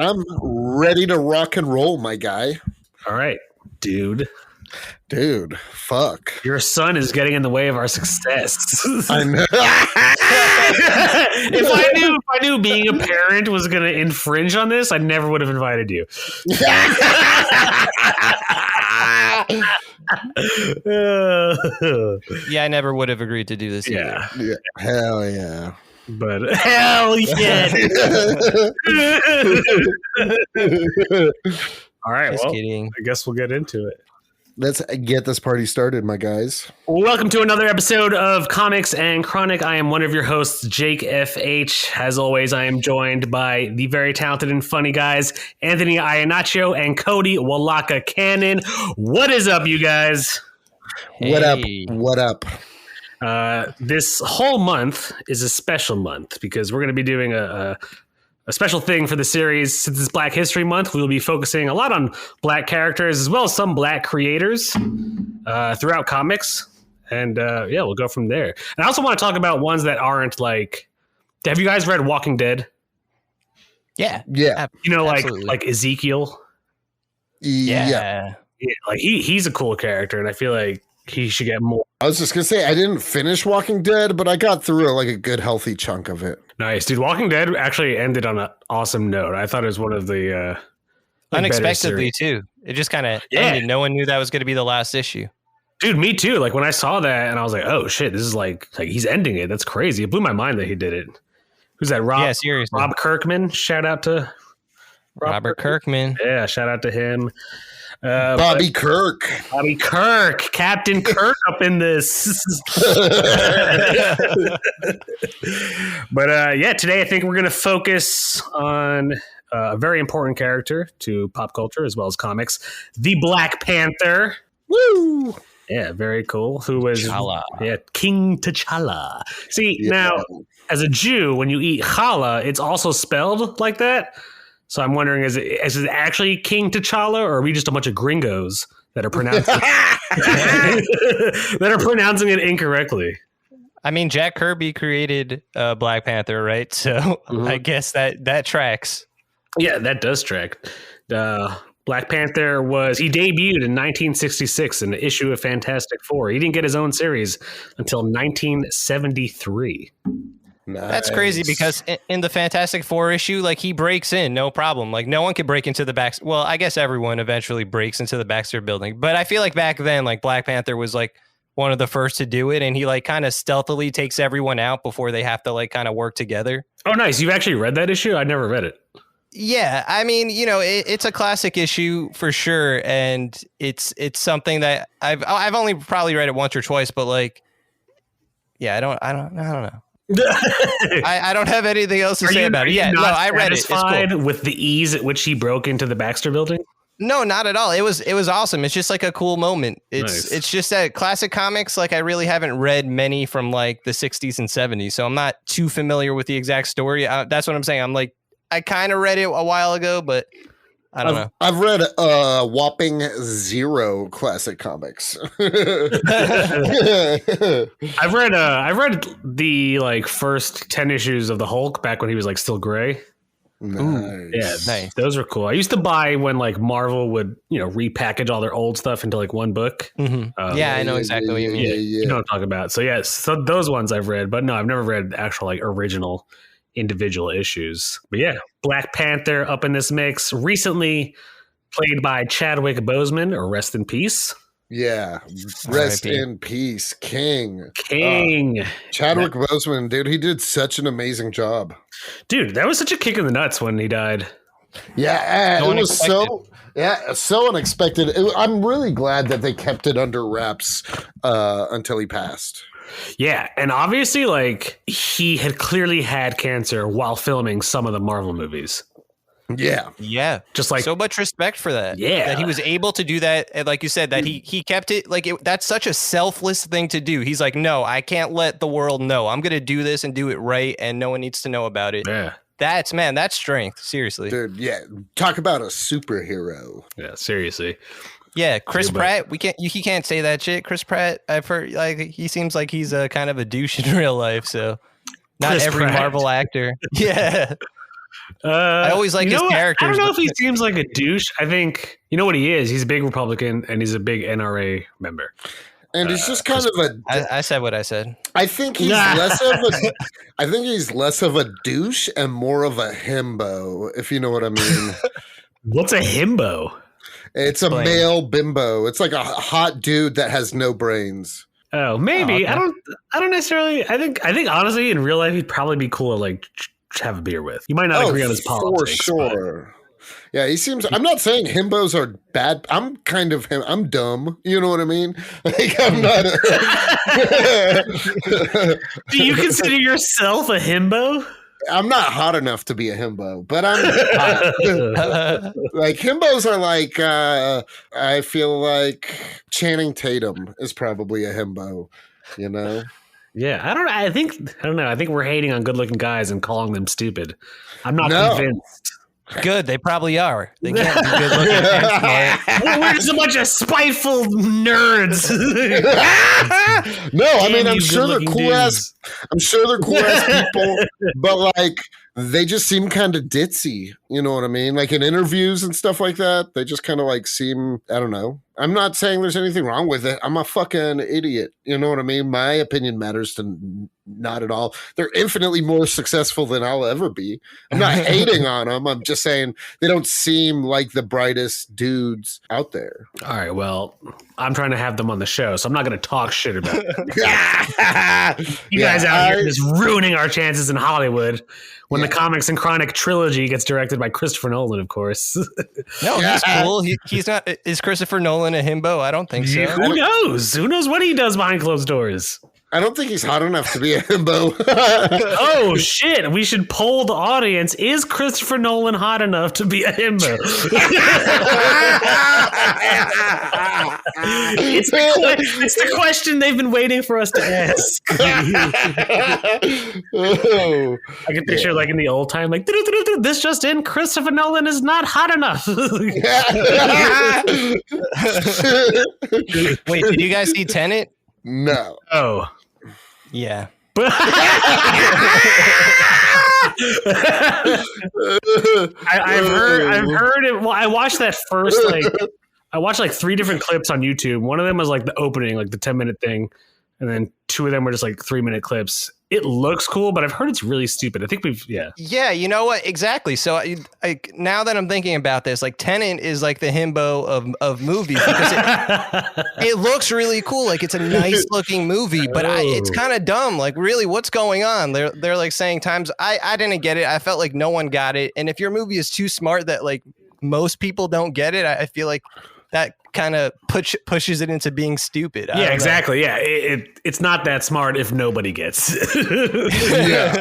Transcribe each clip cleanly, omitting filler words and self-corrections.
I'm ready to rock and roll, my guy. All right, dude. Dude, fuck. Your son is getting in the way of our success. I know. If I knew being a parent was going to infringe on this, I never would have invited you. Yeah, I never would have agreed to do this. Yeah. Hell yeah. But hell yeah. All right. Just well, kidding. I guess we'll get into it. Let's get this party started, my guys. Welcome to another episode of Comics and Chronic. I am one of your hosts, Jake FH. As always, I am joined by the very talented and funny guys, Anthony Iannaccio and Cody Walaka Cannon. What is up, you guys? What up? What up? This whole month is a special month because we're going to be doing a special thing for the series. Since it's Black History Month, we'll be focusing a lot on Black characters as well as some Black creators throughout comics. And yeah, we'll go from there. And I also want to talk about ones that aren't like... Have you guys read Walking Dead? Yeah. Yeah. You know, Absolutely. like Ezekiel? Yeah. Yeah, like he's a cool character, and I feel like he should get more. I was just going to say, I didn't finish Walking Dead, but I got through like a good, healthy chunk of it. Nice, dude. Walking Dead actually ended on an awesome note. I thought it was one of the... Unexpectedly, too. It just kind of ended. No one knew that was going to be the last issue. Dude, me too. Like when I saw that, and I was like, "Oh shit, this is like he's ending it." That's crazy. It blew my mind that he did it. Who's that? Rob? Yeah, seriously. Rob Kirkman. Shout out to Robert Kirkman. Yeah, shout out to him. Bobby Kirk. Bobby Kirk, Captain Kirk up in this. But yeah, today I think we're going to focus on a very important character to pop culture as well as comics, the Black Panther. Woo! Yeah, very cool. Who was King T'Challa. See, now, as a Jew, when you eat challah, it's also spelled like that. So I'm wondering, is it actually King T'Challa, or are we just a bunch of gringos that are pronouncing it incorrectly? I mean, Jack Kirby created Black Panther, right? So I guess that tracks. Yeah, that does track. Black Panther he debuted in 1966 in the issue of Fantastic Four. He didn't get his own series until 1973. Nice. That's crazy because in the Fantastic Four issue, like he breaks in, no problem. Like no one could break into the Baxter. Well, I guess everyone eventually breaks into the Baxter building, but I feel like back then, like Black Panther was like one of the first to do it, and he like kind of stealthily takes everyone out before they have to like kind of work together. Oh, nice! You've actually read that issue? I never read it. Yeah, I mean, you know, it's a classic issue for sure, and it's something that I've only probably read it once or twice, but like, yeah, I don't know. I don't have anything else to say about it. Yeah, no, I read it. It's cool. With the ease at which he broke into the Baxter building? No, not at all. It was awesome. It's just like a cool moment. It's just that classic comics. Like I really haven't read many from like the 60s and 70s, so I'm not too familiar with the exact story. That's what I'm saying. I'm like, I kind of read it a while ago, but I don't know. I've read whopping 0 classic comics. I've read the like first 10 issues of the Hulk back when he was like still gray. Nice. Ooh, yeah, nice. Those were cool. I used to buy when like Marvel would, repackage all their old stuff into like one book. Mm-hmm. Yeah, I know exactly what you mean. Yeah, you know what I'm talking about. So yes, so those ones I've read, but no, I've never read actual like original individual issues. But yeah, Black Panther up in this mix. Recently played by Chadwick Boseman, or rest in peace. Yeah, rest in peace, King. Chadwick Boseman, dude, he did such an amazing job. Dude, that was such a kick in the nuts when he died. Yeah, it was so unexpected. I'm really glad that they kept it under wraps until he passed. Yeah, and obviously, like, he had clearly had cancer while filming some of the Marvel movies. Yeah. Just like so much respect for that. Yeah. That he was able to do that. And like you said, that he kept it like that's such a selfless thing to do. He's like, no, I can't let the world know. I'm going to do this and do it right. And no one needs to know about it. Yeah. That's strength. Seriously. Dude, yeah. Talk about a superhero. Yeah, seriously. Yeah, Chris Pratt. He can't say that shit. Chris Pratt, I've heard like he seems like he's a kind of a douche in real life. So not Chris every Pratt. Marvel actor. Yeah. I always like his characters. I don't know if he seems like a douche. I think you know what he is. He's a big Republican and he's a big NRA member. And he's just kind of I said what I said. I think he's less of a douche and more of a himbo, if you know what I mean. What's a himbo? It's a male bimbo. It's like a hot dude that has no brains. Oh, maybe. Okay. I don't necessarily. I think honestly, in real life, he'd probably be cool to like have a beer with. You might not agree on his politics, for sure. Yeah, he seems. I'm not saying himbos are bad. I'm kind of him. I'm dumb. You know what I mean? Like I'm not. Do you consider yourself a himbo? I'm not hot enough to be a himbo, but I'm hot. Like himbos are like. I feel like Channing Tatum is probably a himbo. You know. Yeah, I don't know. I think we're hating on good-looking guys and calling them stupid. I'm not convinced. Good, they probably are. They can't be good looking and smart. We're just a bunch of spiteful nerds. No, I mean I'm sure they're cool ass people, but like they just seem kind of ditzy. You know what I mean? Like in interviews and stuff like that, they just kind of like seem. I don't know. I'm not saying there's anything wrong with it. I'm a fucking idiot. You know what I mean? My opinion matters to not at all. They're infinitely more successful than I'll ever be. I'm not hating on them. I'm just saying they don't seem like the brightest dudes out there. All right, well, I'm trying to have them on the show, so I'm not going to talk shit about them. You guys out here just ruining our chances in Hollywood when the Comics and Chronic trilogy gets directed by Christopher Nolan, of course. No, he's cool. He's not. Is Christopher Nolan a himbo? I don't think so. Who knows? Who knows what he does behind closed doors? I don't think he's hot enough to be a himbo. Oh, shit. We should poll the audience. Is Christopher Nolan hot enough to be a himbo? It's the question they've been waiting for us to ask. I can picture like in the old time, like, this just in, Christopher Nolan is not hot enough. Wait, did you guys see Tenet? No. Oh. Yeah. I've heard it. Well, I watched that first, I watched like 3 different clips on YouTube. One of them was like the opening, like the 10-minute thing. And then 2 of them were just like 3-minute clips. It looks cool, but I've heard it's really stupid. I think Yeah, you know what? Exactly. So I now that I'm thinking about this, like Tenet is like the himbo of movies because it looks really cool. Like it's a nice looking movie, but it's kind of dumb. Like really, what's going on? They're like saying times I didn't get it. I felt like no one got it. And if your movie is too smart that like most people don't get it, I feel like that kind of pushes it into being stupid. Yeah, exactly. Yeah, it's not that smart if nobody gets it. Yeah.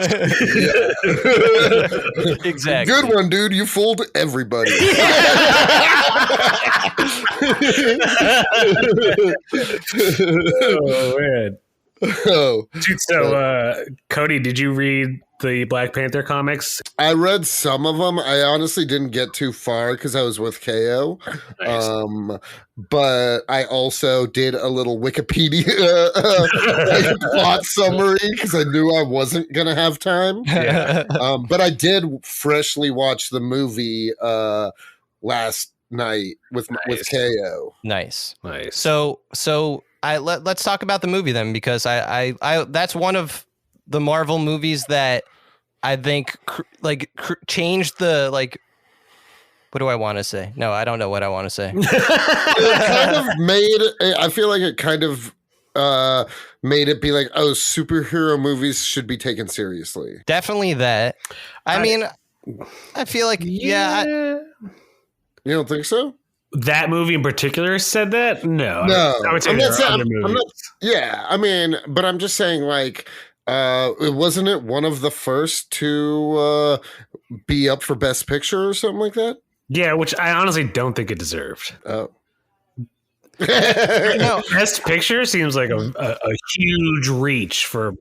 Exactly. Good one, dude. You fooled everybody. Oh man. Oh. Dude, so Cody, did you read the Black Panther comics? I read some of them. I honestly didn't get too far because I was with KO. Nice. But I also did a little Wikipedia plot summary because I knew I wasn't going to have time. Yeah. But I did freshly watch the movie last night with KO. Nice. So let's talk about the movie then, because I that's one of the Marvel movies that I think changed the like. What do I want to say? No, I don't know what I want to say. It kind of made. I feel like it kind of made it be like, oh, superhero movies should be taken seriously. Definitely that. I mean, I feel like yeah. You don't think so? That movie in particular said that? No. I would say I'm there not are saying, other movies. I mean, but I'm just saying, like, wasn't it one of the first to be up for Best Picture or something like that? Yeah, which I honestly don't think it deserved. Oh. No. Best Picture seems like a huge reach for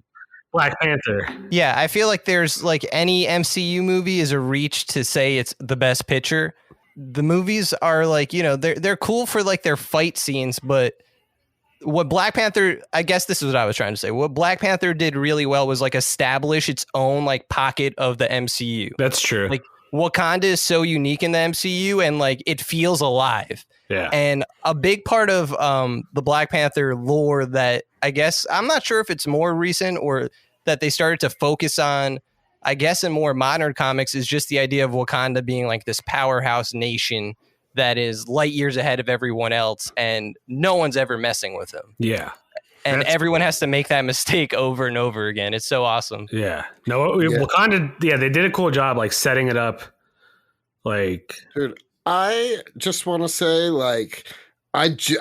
Black Panther. Yeah, I feel like there's like any MCU movie is a reach to say it's the best picture. The movies are like, you know, they're cool for like their fight scenes, but what Black Panther, I guess this is what I was trying to say. What Black Panther did really well was like establish its own like pocket of the MCU. That's true. Like Wakanda is so unique in the MCU and like it feels alive. Yeah. And a big part of the Black Panther lore that I guess I'm not sure if it's more recent or that they started to focus on, I guess in more modern comics, is just the idea of Wakanda being like this powerhouse nation that is light years ahead of everyone else and no one's ever messing with them. Yeah. And everyone has to make that mistake over and over again. It's so awesome. Yeah. No, Wakanda, they did a cool job like setting it up. Like, dude, I just want to say, like,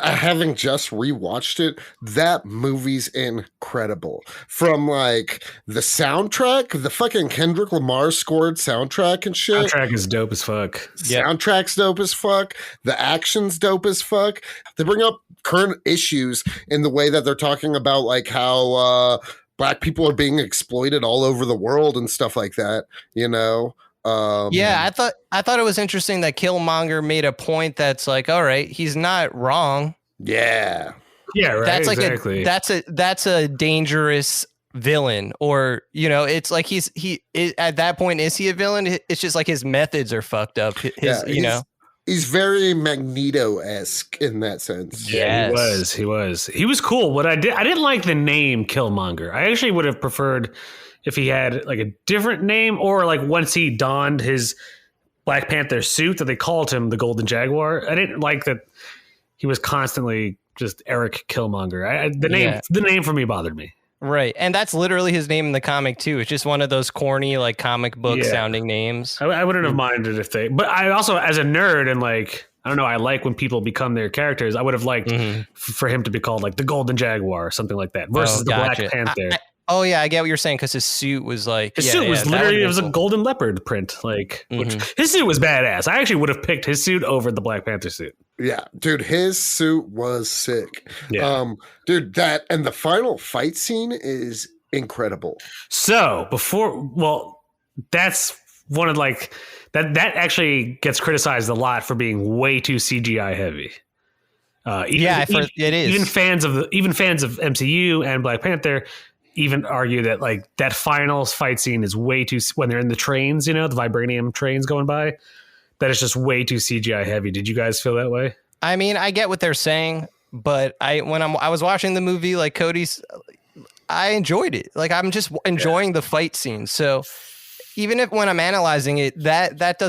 having just rewatched it, that movie's incredible. From like the soundtrack, the fucking Kendrick Lamar scored soundtrack and shit. Soundtrack is dope as fuck. Soundtrack's dope as fuck. The action's dope as fuck. They bring up current issues in the way that they're talking about like how Black people are being exploited all over the world and stuff like that, you know? Yeah, I thought it was interesting that Killmonger made a point that's like, all right, he's not wrong. Yeah. Yeah, right. That's like exactly. that's a dangerous villain, or you know, it's like at that point, is he a villain? It's just like his methods are fucked up. He's very Magneto-esque in that sense. Yeah, he was cool. What I didn't like the name Killmonger. I actually would have preferred if he had like a different name, or like once he donned his Black Panther suit that they called him the Golden Jaguar. I didn't like that he was constantly just Eric Killmonger. The name for me bothered me. Right. And that's literally his name in the comic too. It's just one of those corny like comic book sounding names. I wouldn't have minded if but I also, as a nerd and like, I don't know, I like when people become their characters. I would have liked for him to be called like the Golden Jaguar or something like that versus the Black Panther. I get what you're saying, because his suit was like his suit was literally it was a golden leopard print, like which, his suit was badass. I actually would have picked his suit over the Black Panther suit. Yeah, dude, his suit was sick. Yeah. Dude, that and the final fight scene is incredible. So that's one of like that actually gets criticized a lot for being way too CGI heavy. It is. Even fans of MCU and Black Panther even argue that like that final fight scene is way too, when they're in the trains, you know, the vibranium trains going by, that is just way too CGI heavy. Did you guys feel that way? I mean, I get what they're saying, but I was watching the movie, like I enjoyed it. Like I'm just enjoying the fight scene. So even if when I'm analyzing it, that's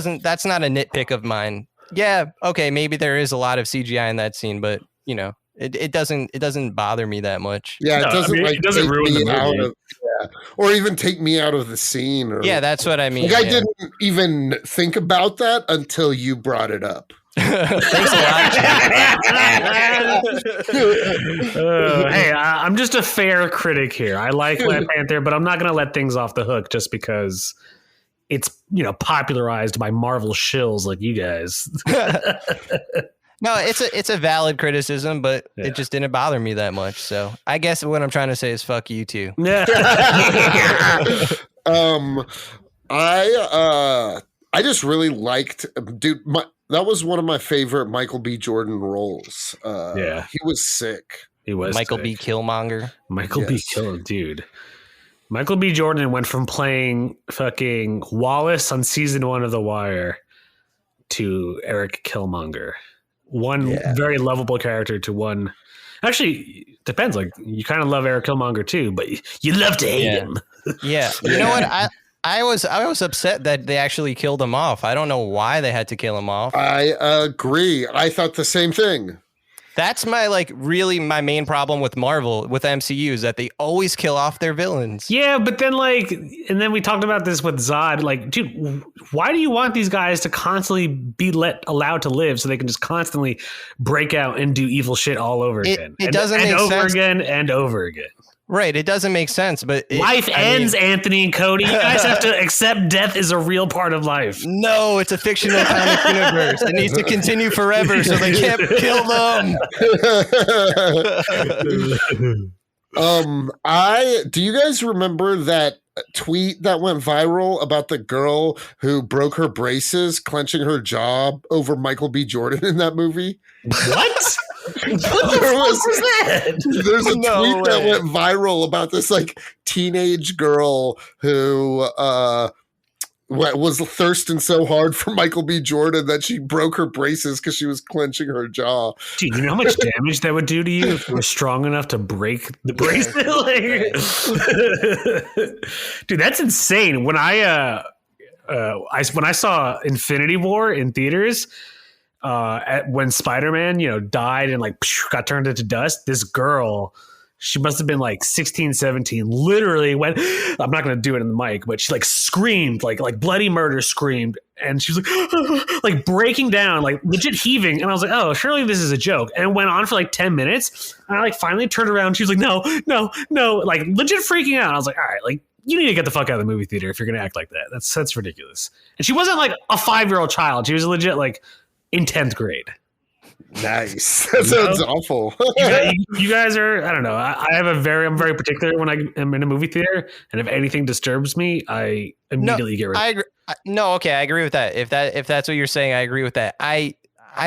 not a nitpick of mine. Yeah, okay, maybe there is a lot of CGI in that scene, but you know, it doesn't bother me that much. Yeah, it doesn't ruin the movie. Or even take me out of the scene. Or, that's what I mean. Like I didn't even think about that until you brought it up. Thanks a lot. Hey, I'm just a fair critic here. I like Black Panther, but I'm not going to let things off the hook just because it's, you know, popularized by Marvel shills like you guys. No, it's a valid criticism, but it just didn't bother me that much. So I guess what I'm trying to say is fuck you too. Yeah. I just really liked, dude. That was one of my favorite Michael B. Jordan roles. He was sick. He was Michael B. Killmonger. B. Killmonger, dude. Michael B. Jordan went from playing fucking Wallace on season 1 of The Wire to Eric Killmonger. One very lovable character to one. Actually, depends. Like you kind of love Eric Killmonger too, but you love to hate him. Yeah. You know what? I was upset that they actually killed him off. I don't know why they had to kill him off. I agree. I thought the same thing. That's my my main problem with Marvel, with MCU, is that they always kill off their villains. Yeah, but then and then we talked about this with Zod. Like, dude, why do you want these guys to constantly be allowed to live so they can just constantly break out and do evil shit all over again? It doesn't make sense. Over again and over again. Right, it doesn't make sense, but life ends, Anthony and Cody. You guys have to accept death is a real part of life. No, it's a fictional comic universe. It needs to continue forever, so they can't kill them. Do you guys remember that tweet that went viral about the girl who broke her braces clenching her jaw over Michael B. Jordan in that movie? What? What the fuck was that? There's a tweet that went viral about this like teenage girl who was thirsting so hard for Michael B. Jordan that she broke her braces because she was clenching her jaw. Dude, you know how much damage that would do to you if you were strong enough to break the bracelet? Dude, that's insane. When I saw Infinity War in theaters, when Spider-Man, died and got turned into dust, this girl, she must have been 16, 17, literally went, I'm not going to do it in the mic, but she screamed, like bloody murder screamed. And she was like breaking down, legit heaving. And I was like, oh, surely this is a joke. And it went on for 10 minutes. And I finally turned around. She was like, no, legit freaking out. I was like, all right, you need to get the fuck out of the movie theater if you're going to act like that. That's ridiculous. And she wasn't a 5-year-old child. She was legit in 10th grade. Nice. That sounds awful. You guys are, I don't know. I'm very particular when I am in a movie theater, and if anything disturbs me, I immediately get rid of it. I agree. I agree with that. If that's what you're saying, I agree with that. I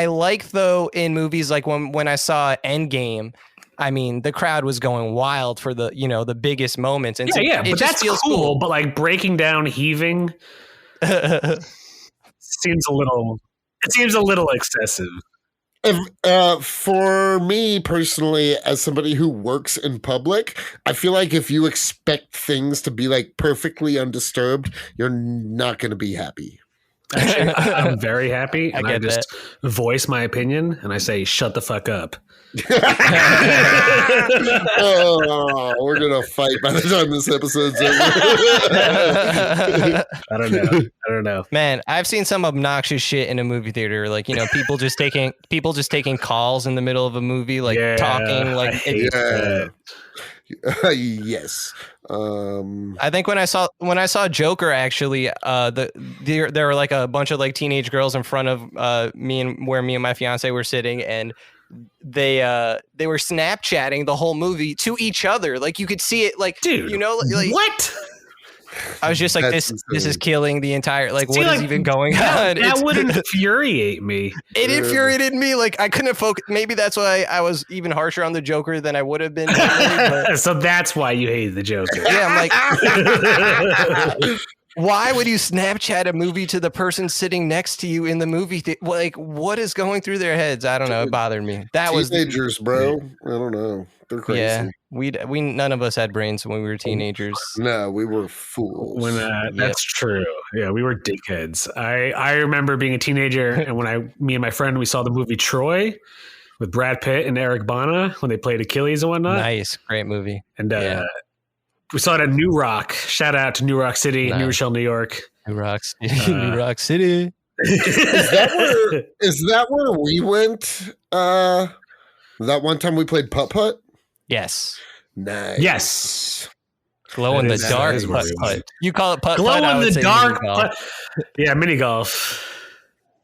like, though, in movies when I saw Endgame, I mean, the crowd was going wild for the biggest moments. And but that's cool. But breaking down, heaving seems a little excessive. For me personally, as somebody who works in public, I feel like if you expect things to be perfectly undisturbed, you're not going to be happy. Actually, I'm very happy, and I just voice my opinion, and I say, "Shut the fuck up." Oh, we're gonna fight by the time this episode's over. I don't know. Man, I've seen some obnoxious shit in a movie theater, people just taking calls in the middle of a movie, talking yes. I think when I saw Joker, actually, there were a bunch of teenage girls in front of where me and my fiance were sitting, and they were Snapchatting the whole movie to each other. You could see it, dude, what? I was just this is killing the entire, what is even going on? That would infuriate me. It infuriated me. I couldn't focus. Maybe that's why I was even harsher on the Joker than I would have been. So that's why you hated the Joker. Yeah, I'm why would you Snapchat a movie to the person sitting next to you in the movie? What is going through their heads? I don't know. It bothered me. That was teenagers, bro. I don't know. They're crazy. Yeah, we none of us had brains when we were teenagers. No, we were fools. That's true. Yeah, we were dickheads. I remember being a teenager, and when me and my friend, we saw the movie Troy with Brad Pitt and Eric Bana when they played Achilles and whatnot. Nice, great movie. And we saw it at New Rock. Shout out to New Rock City, New Rochelle, New York. New Rock City. Is that where we went? That one time we played putt putt. Yes. Nice. Yes. Glow in the dark putt putt. You call it putt putt. Glow in the dark putt. Yeah, mini golf.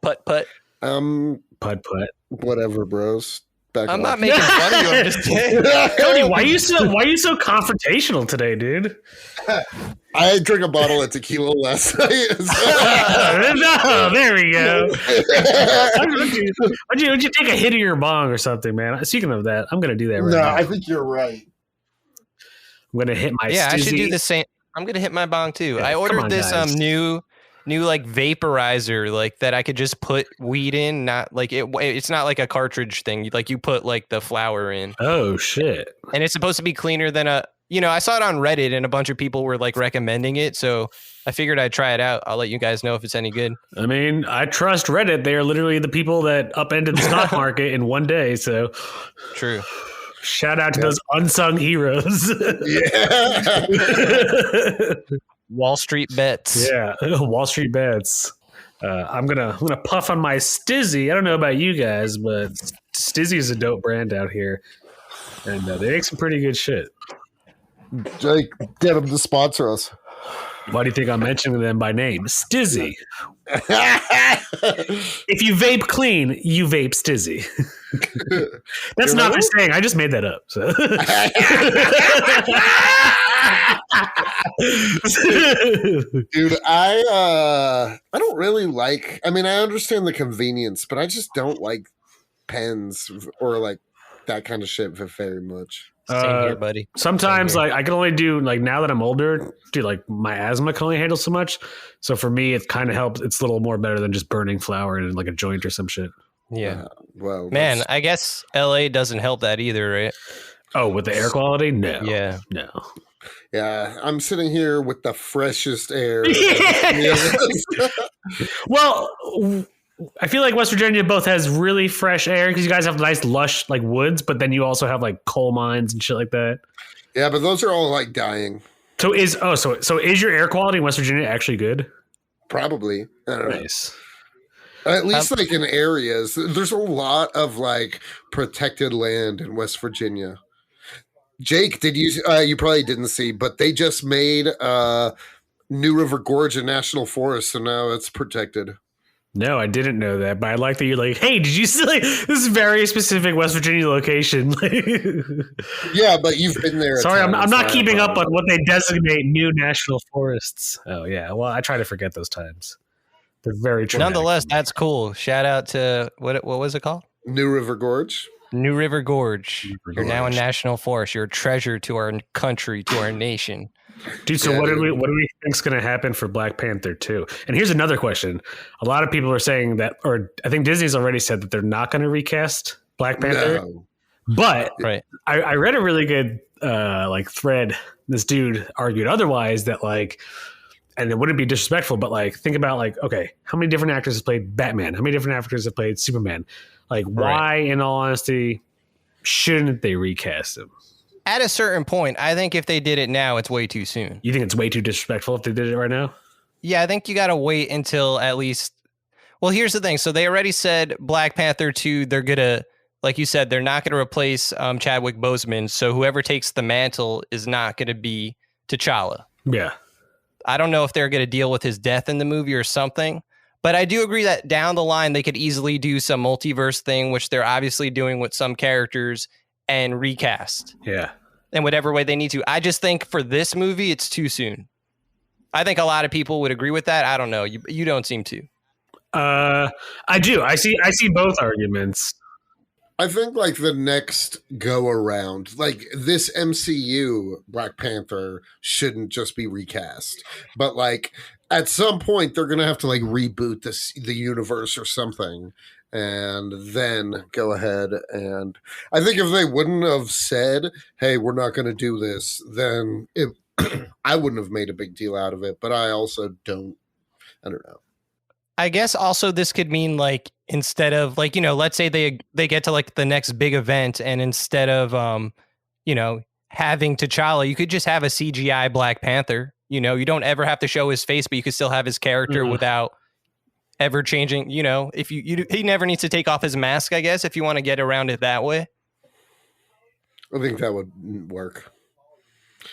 Putt putt. Putt putt. Whatever, bros. I'm not making fun of you. I'm just kidding. Cody, why are you so confrontational today, dude? I drank a bottle of tequila last night. No, there we go. Would you take a hit of your bong or something, man? Speaking of that, I'm gonna do that right now. No, I think you're right. I'm gonna hit my I should do the same. I'm gonna hit my bong too. Yeah, I ordered this new vaporizer that I could just put weed in, not it's not like a cartridge thing. You put the flower in. Oh shit. And it's supposed to be cleaner than I saw it on Reddit and a bunch of people were recommending it, so I figured I'd try it out. I'll let you guys know if it's any good. I mean, I trust Reddit. They are literally the people that upended the stock market in one day, so true. Shout out to those unsung heroes. Yeah. Wall Street bets. Yeah, Wall Street bets. I'm gonna puff on my Stizzy. I don't know about you guys, but Stizzy is a dope brand out here, and they make some pretty good shit. Jake, get them to sponsor us. Why do you think I'm mentioning them by name? Stizzy. If you vape clean, you vape Stizzy. That's not what I'm saying. I just made that up. So. Dude, I don't really like. I mean, I understand the convenience, but I just don't like pens or that kind of shit very much. Same here, buddy. Sometimes, like I can only do like now that I'm older, dude. Like my asthma can only handle so much. So for me, it kind of helps. It's a little more better than just burning flour in like a joint or some shit. Yeah. Well, Man, I guess LA doesn't help that either, right? Oh, with the air quality? No. Yeah. No. yeah, I'm sitting here with the freshest air. Well, I feel like West Virginia both has really fresh air because you guys have nice lush like woods, but then you also have like coal mines and shit like that. Yeah, but those are all like dying. So is your air quality in West Virginia actually good? Probably. I don't know. Nice. At least like in areas, there's a lot of like protected land in West Virginia. Jake, did you? You probably didn't see, but they just made New River Gorge a national forest, so now it's protected. No, I didn't know that, but I like that you're like, hey, did you see like this very specific West Virginia location? Yeah, but you've been there. Sorry, I'm not keeping up on what they designate new national forests. Oh yeah, well, I try to forget those times. They're very traumatic. Nonetheless, that's cool. Shout out to what was it called? New River Gorge. New River Gorge. You're now a national forest. You're a treasure to our country, to our nation. Dude, so what do we think's going to happen for Black Panther 2? And here's another question. A lot of people are saying that, or I think Disney's already said that they're not going to recast Black Panther. No. But right. I read a really good like thread. This dude argued otherwise, that like, and it wouldn't be disrespectful, but like think about like, okay, how many different actors have played Batman? How many different actors have played Superman? Like, why, in all honesty, shouldn't they recast him? At a certain point, I think if they did it now, it's way too soon. You think it's way too disrespectful if they did it right now? Yeah, I think you got to wait until at least. Well, here's the thing. So they already said Black Panther 2, they're going to, like you said, they're not going to replace Chadwick Boseman. So whoever takes the mantle is not going to be T'Challa. Yeah. I don't know if they're going to deal with his death in the movie or something. But I do agree that down the line, they could easily do some multiverse thing, which they're obviously doing with some characters, and recast. Yeah. In whatever way they need to. I just think for this movie, it's too soon. I think a lot of people would agree with that. I don't know. You don't seem to. I do. I see both arguments. I think like the next go around, like this MCU Black Panther shouldn't just be recast, but like at some point they're gonna have to like reboot the universe or something, and then go ahead. And I think if they wouldn't have said, "Hey, we're not going to do this," then I wouldn't have made a big deal out of it. But I also don't. I don't know. I guess also this could mean like instead of like, you know, let's say they get to like the next big event, and instead of you know, having T'Challa, you could just have a CGI Black Panther. You know, you don't ever have to show his face, but you could still have his character without ever changing. You know, if he never needs to take off his mask, I guess, if you want to get around it that way. I think that would work.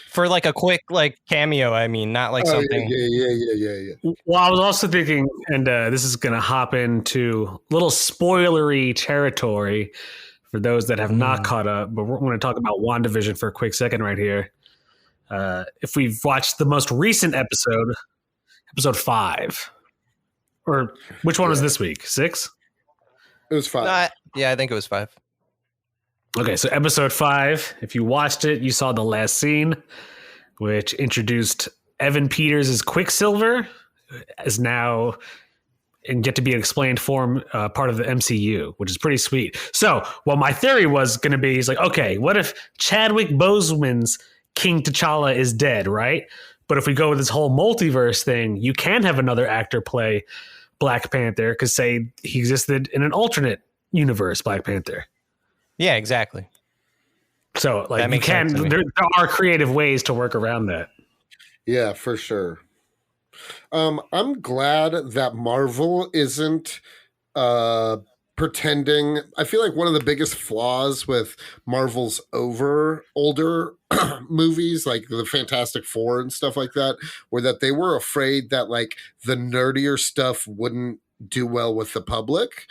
For like a quick like cameo, I mean, not like something. Yeah. Well, I was also thinking, and this is going to hop into little spoilery territory for those that have not caught up, but we're going to talk about WandaVision for a quick second right here. If we've watched the most recent episode 5, or which one was this week? 6? It was 5. Yeah, I think it was 5. Okay, so episode 5, if you watched it, you saw the last scene, which introduced Evan Peters as Quicksilver, as now and get to be an explained form part of the MCU, which is pretty sweet. So what my theory was going to be is like, okay, what if Chadwick Boseman's King T'Challa is dead, right? But if we go with this whole multiverse thing, you can have another actor play Black Panther because, say, he existed in an alternate universe, Black Panther. Yeah, exactly. So, like, you can. There are creative ways to work around that. Yeah, for sure. I'm glad that Marvel isn't pretending. I feel like one of the biggest flaws with Marvel's older movies, like the Fantastic Four and stuff like that, were that they were afraid that like the nerdier stuff wouldn't do well with the public.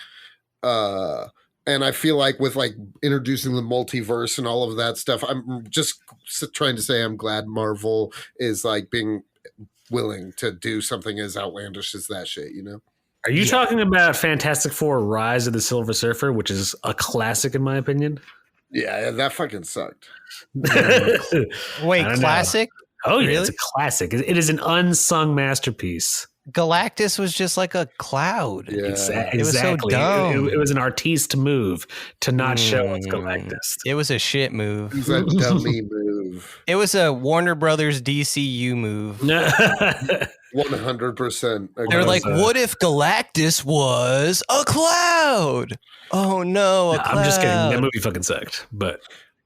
And I feel like with like introducing the multiverse and all of that stuff, I'm just trying to say I'm glad Marvel is like being willing to do something as outlandish as that shit, you know? Are you talking about Fantastic Four Rise of the Silver Surfer, which is a classic in my opinion? Yeah, that fucking sucked. Wait, classic? Oh yeah, Really? it's a classic. It is an unsung masterpiece. Galactus was just like a cloud. Yeah. Exactly. It was so dumb. It was an artiste move to not show us Galactus. It was a shit move. It was a dummy move. It was a Warner Brothers DCU move. 100%. They're like, what if Galactus was a cloud? Oh no, a cloud. I'm just kidding. That movie fucking sucked. But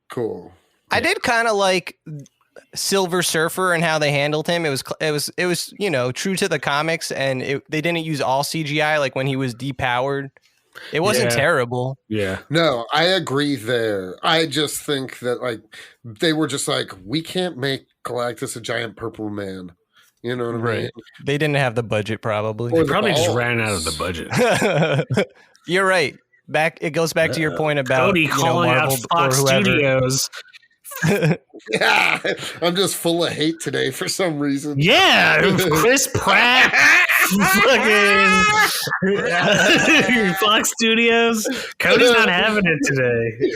cool. I did kind of like Silver Surfer and how they handled him. It was true to the comics, and they didn't use all CGI like when he was depowered. It wasn't terrible. Yeah. No, I agree there. I just think that like they were just like, we can't make Galactus a giant purple man. You know what I mean? They didn't have the budget probably. They probably just ran out of the budget. You're right. It goes back to your point about Cody calling out Fox Studios. Yeah, I'm just full of hate today for some reason. Yeah, Chris Pratt, fucking Fox Studios. Cody's not having it today.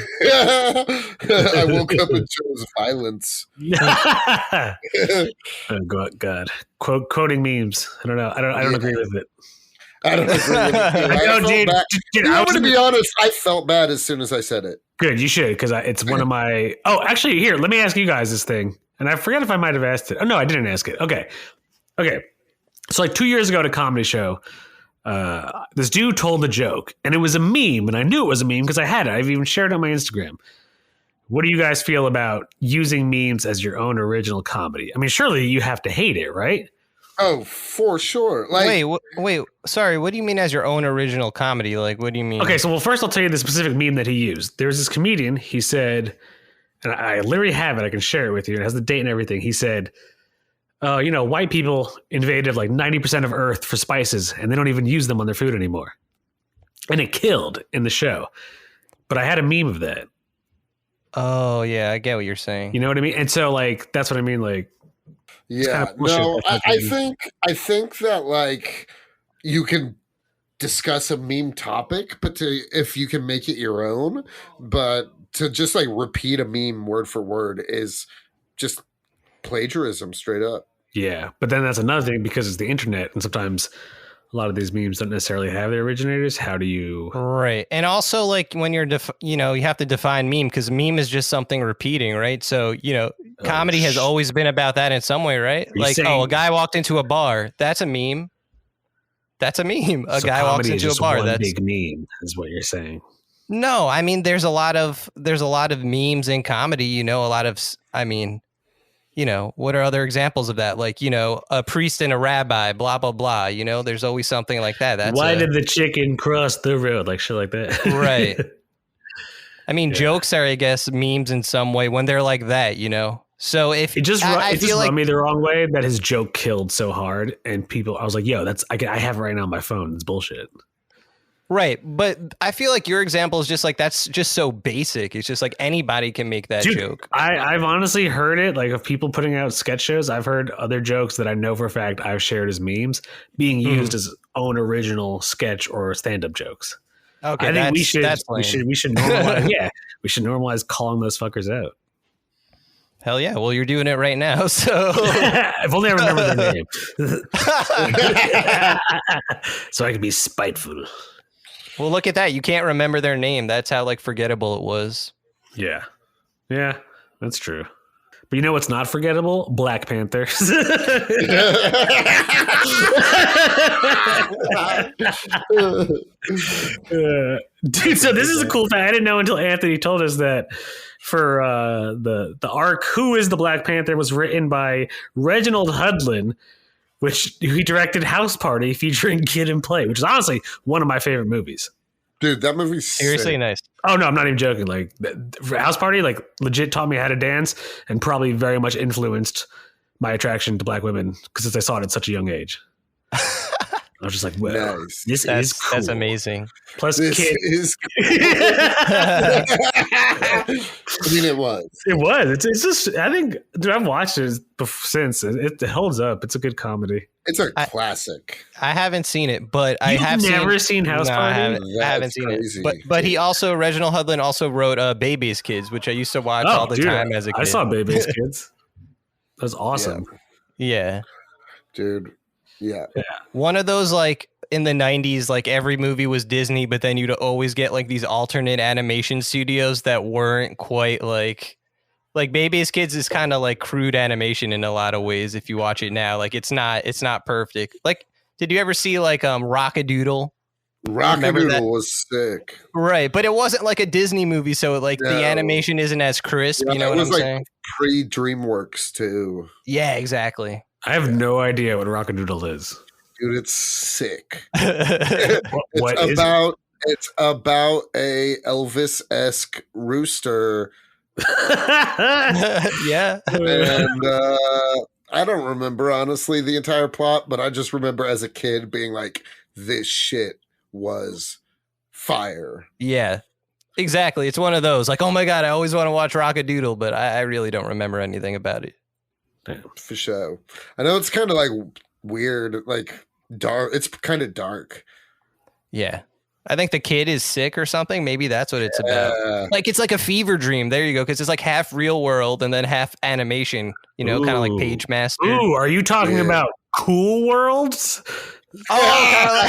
I woke up and chose violence. Oh God, quoting memes. I don't know. I don't agree with it. I don't agree with it. I'm going to be honest. I felt bad as soon as I said it. Good, you should, because it's one of my. Oh, actually, here, let me ask you guys this thing, and I forget if I might have asked it. Oh no, I didn't ask it. Okay. So like 2 years ago at a comedy show, this dude told a joke, and it was a meme, and I knew it was a meme because I had it. I've even shared it on my Instagram. What do you guys feel about using memes as your own original comedy? I mean, surely you have to hate it, right? Oh, for sure. Like, wait. Sorry, what do you mean as your own original comedy? Like, what do you mean? Okay, so first I'll tell you the specific meme that he used. There was this comedian. He said, and I literally have it. I can share it with you. It has the date and everything. He said, white people invaded like 90% of Earth for spices, and they don't even use them on their food anymore. And it killed in the show. But I had a meme of that. Oh yeah, I get what you're saying. You know what I mean? And so like that's what I mean. Like. Yeah, no, I think that like you can discuss a meme topic, but if you can make it your own, but to just like repeat a meme word for word is just plagiarism straight up. Yeah, but then that's another thing because it's the internet, and sometimes a lot of these memes don't necessarily have their originators. How do you? Right. And also like when you're, you have to define meme because meme is just something repeating, right? So, comedy has always been about that in some way, right? Like, a guy walked into a bar. That's a meme. That's a meme. A guy walks into a bar. That's big meme is what you're saying. No, I mean, there's a lot of memes in comedy, what are other examples of that? Like, a priest and a rabbi, blah, blah, blah. There's always something like that. That's why did the chicken cross the road? Like shit like that. Right. I mean, jokes are, I guess, memes in some way when they're like that, So if it just rubbed me the wrong way that his joke killed so hard, and I was like, yo, I have it right now on my phone. It's bullshit. Right. But I feel like your example is just like, that's just so basic. It's just like anybody can make that joke. I've honestly heard it, like of people putting out sketch shows. I've heard other jokes that I know for a fact I've shared as memes being used as own original sketch or stand-up jokes. Okay, I think we should normalize. Yeah, we should normalize calling those fuckers out. Hell yeah! Well, you're doing it right now, so if only I remember their name, so I could be spiteful. Well, look at that! You can't remember their name. That's how like forgettable it was. Yeah, that's true. But you know what's not forgettable? Black Panther. Dude, so this is a cool fact. I didn't know until Anthony told us that for the arc, Who is the Black Panther was written by Reginald Hudlin, which he directed House Party featuring Kid and Play, which is honestly one of my favorite movies. Dude, that movie's seriously sick. Nice. Oh no, I'm not even joking. Like House Party, like legit taught me how to dance, and probably very much influenced my attraction to black women because I saw it at such a young age. I was just like, well, Nice. this is cool. That's amazing. Plus, This kid. is I mean, it was. It was. It's just. I think. Dude, I've watched it since. It holds up. It's a good comedy. It's a classic. I haven't seen it, but I You've have never seen House Party? I haven't seen crazy. it. But he also, Reginald Hudlin also wrote Baby's Kids, which I used to watch all the time as a kid. I saw Baby's Kids. That was awesome. Yeah. Dude. Yeah. One of those, like, in the 90s, like, every movie was Disney, but then you'd always get, like, these alternate animation studios that weren't quite, like Baby's Kids is kind of like crude animation in a lot of ways if you watch it now. Like, it's not perfect. Like, did you ever see, like, Rock-a-Doodle? Rock-a-Doodle was sick. Right, but it wasn't like a Disney movie, so, like, the animation isn't as crisp, you know what I'm saying? Pre-DreamWorks, too. Yeah, exactly. I have no idea what Rock-a-Doodle is. Dude, it's sick. It's about a Elvis-esque rooster. Yeah. And I don't remember, honestly, the entire plot, but I just remember as a kid being like, this shit was fire. Yeah, exactly. It's one of those, like, oh my God, I always want to watch Rock-a-Doodle, but I really don't remember anything about it. For sure. I know it's kind of like weird, like dark. It's kind of dark. Yeah. I think the kid is sick or something. Maybe that's what it's about. Like, it's like a fever dream. There you go. Because it's like half real world and then half animation, you know, kind of like Page Master. Ooh, are you talking about Cool Worlds? Oh,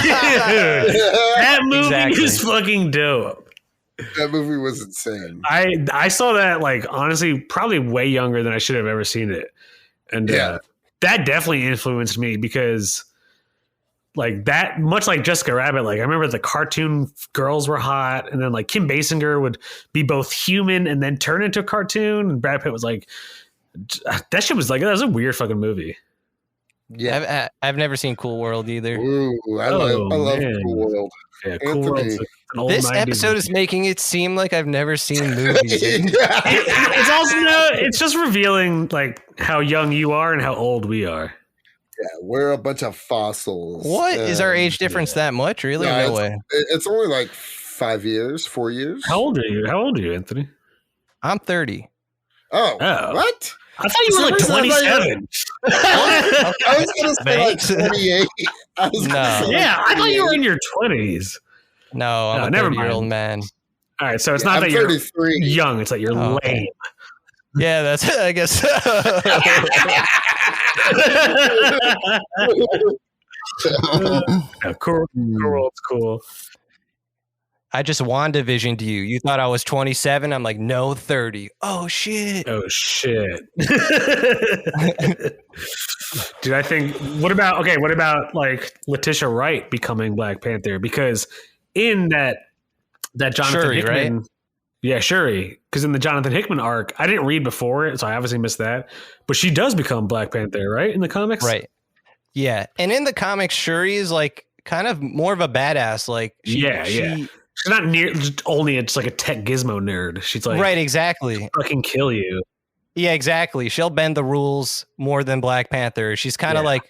that movie is fucking dope. That movie was insane. I saw that, like, honestly, probably way younger than I should have ever seen it. And that definitely influenced me because, like, that, much like Jessica Rabbit, like, I remember the cartoon girls were hot, and then, like, Kim Basinger would be both human and then turn into a cartoon, and Brad Pitt was like, that shit was like, that was a weird fucking movie. Yeah, I've never seen Cool World either. Ooh, I love Cool World. Yeah, Cool World's an old This 90s episode movie. is making it seem like I've never seen movies. It's also it's just revealing, like, how young you are and how old we are. Yeah, we're a bunch of fossils. What is our age difference that much? Really? No way. It's only like 4 years. How old are you, Anthony? I'm 30. Oh, what? I thought you were like 27. I was going to say like 28. I thought you were in your 20s. No, I'm a 30-year-old man. All right, so it's not that you're 33. young, it's that you're lame. Yeah, that's it, I guess. Cool World's cool. I just WandaVisioned you. You thought I was 27. I'm like, no, 30. Oh, shit. Dude, I think, what about like Letitia Wright becoming Black Panther? Because in that Jonathan Shuri, Hickman, right? Yeah, Shuri. Because in the Jonathan Hickman arc, I didn't read before it, so I obviously missed that. But she does become Black Panther, right? In the comics? Right. Yeah. And in the comics, Shuri is like kind of more of a badass. Like, She's not just like a tech gizmo nerd. She's like, right, exactly. Fucking kill you. Yeah, exactly. She'll bend the rules more than Black Panther. She's kind of like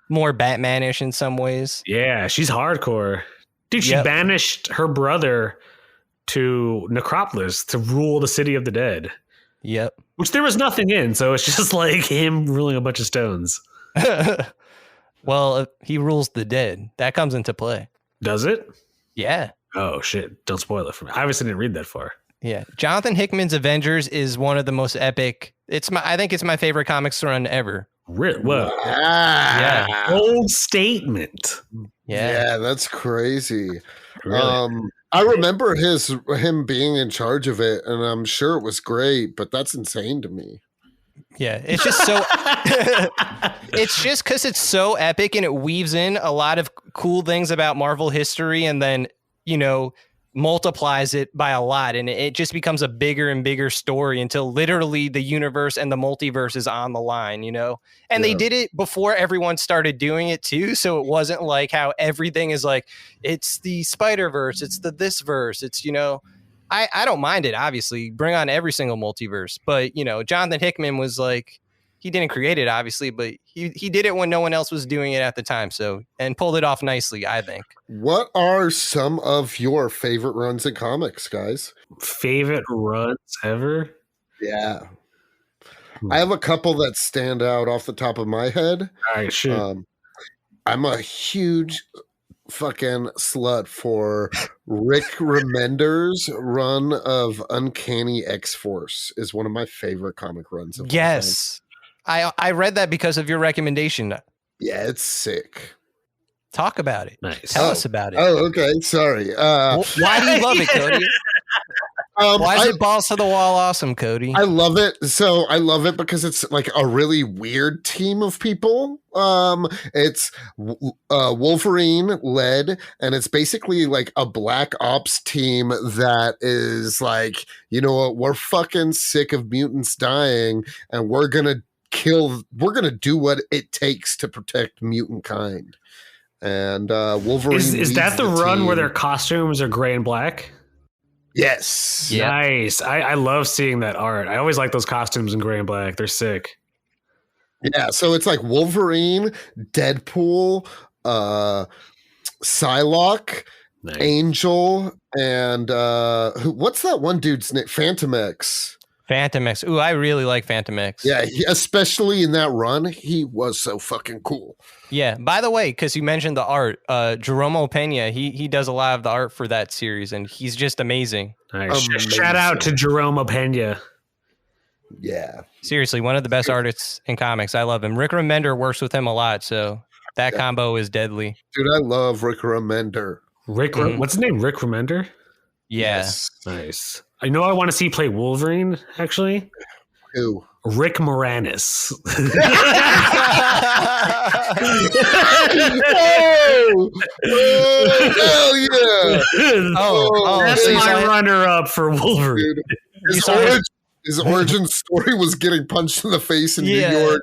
more Batman-ish in some ways. Yeah, she's hardcore. Dude, she banished her brother to Necropolis to rule the city of the dead. Yep. Which there was nothing in, so it's just like him ruling a bunch of stones. Well, he rules the dead. That comes into play. Does it? Yeah. Oh, shit. Don't spoil it for me. I obviously didn't read that far. Yeah. Jonathan Hickman's Avengers is one of the most epic. I think it's my favorite comics run ever. Really? Whoa. Yeah. Bold statement. Yeah, that's crazy. Really? I remember him being in charge of it, and I'm sure it was great, but that's insane to me. Yeah, it's just so it's just because it's so epic and it weaves in a lot of cool things about Marvel history and then, you know, multiplies it by a lot, and it just becomes a bigger and bigger story until literally the universe and the multiverse is on the line, you know. And they did it before everyone started doing it too, so it wasn't like how everything is like it's the Spider-Verse, it's the this verse, it's, you know, I don't mind it, obviously bring on every single multiverse, but, you know, Jonathan Hickman was like, he didn't create it, obviously, but he did it when no one else was doing it at the time. So, and pulled it off nicely, I think. What are some of your favorite runs in comics, guys? Favorite runs ever? Yeah. I have a couple that stand out off the top of my head. All right, sure. I'm a huge fucking slut for Rick Remender's run of Uncanny X-Force is one of my favorite comic runs of all Yes. I read that because of your recommendation. Yeah, it's sick. Talk about it. Nice. Tell us about it. Oh, okay. Sorry. Why do you love it, Cody? Why is it balls to the wall awesome, Cody? I love it. So I love it because it's like a really weird team of people. It's Wolverine led, and it's basically like a black ops team that is like, you know what, we're fucking sick of mutants dying, and we're gonna do what it takes to protect mutant kind. And Wolverine is that the run team. where their costumes are gray and black? Yes. Yep. Nice. I love seeing that art. I always like those costumes in gray and black. They're sick. Yeah, so it's like Wolverine, Deadpool, Psylocke, Nice. Angel, and what's that one dude's name? Phantom X. Phantom X. Ooh, I really like Phantom X. Yeah, especially in that run, he was so fucking cool. Yeah. By the way, because you mentioned the art, Jeromo Pena, he does a lot of the art for that series, and he's just amazing. Nice. Amazing. Shout out to Jerome Pena. Yeah. Seriously, one of the best artists in comics. I love him. Rick Remender works with him a lot, so that combo is deadly. Dude, I love Rick Remender. What's his name? Rick Remender? Yeah. Yes. Nice. I know I want to see play Wolverine, actually. Who? Rick Moranis. Hell yeah! That's so my runner-up for Wolverine. Dude, his origin story was getting punched in the face in New York.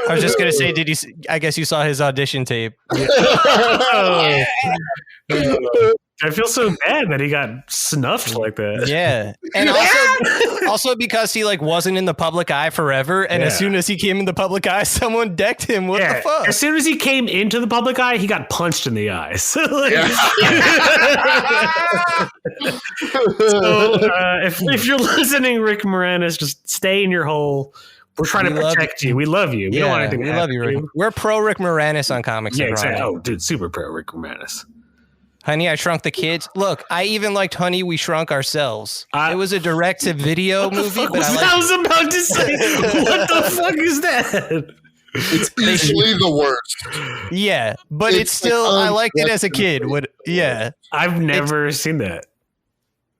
I was just gonna say, I guess you saw his audition tape. I feel so bad that he got snuffed like that. Yeah, and also because he like wasn't in the public eye forever, and as soon as he came in the public eye, someone decked him. What the fuck? As soon as he came into the public eye, he got punched in the eye. So, if you're listening, Rick Moranis, just stay in your hole. We're trying to protect you. We love you. We don't want anything to happen to you. We're pro Rick Moranis on Comics. Yeah, exactly. Oh, dude, super pro Rick Moranis. Honey, I Shrunk the Kids. Look, I even liked Honey, We Shrunk Ourselves. It was a direct-to-video movie. I was about to say, what the fuck is that? It's easily the worst. Yeah, but it's still, I liked it as a kid. I've never seen that.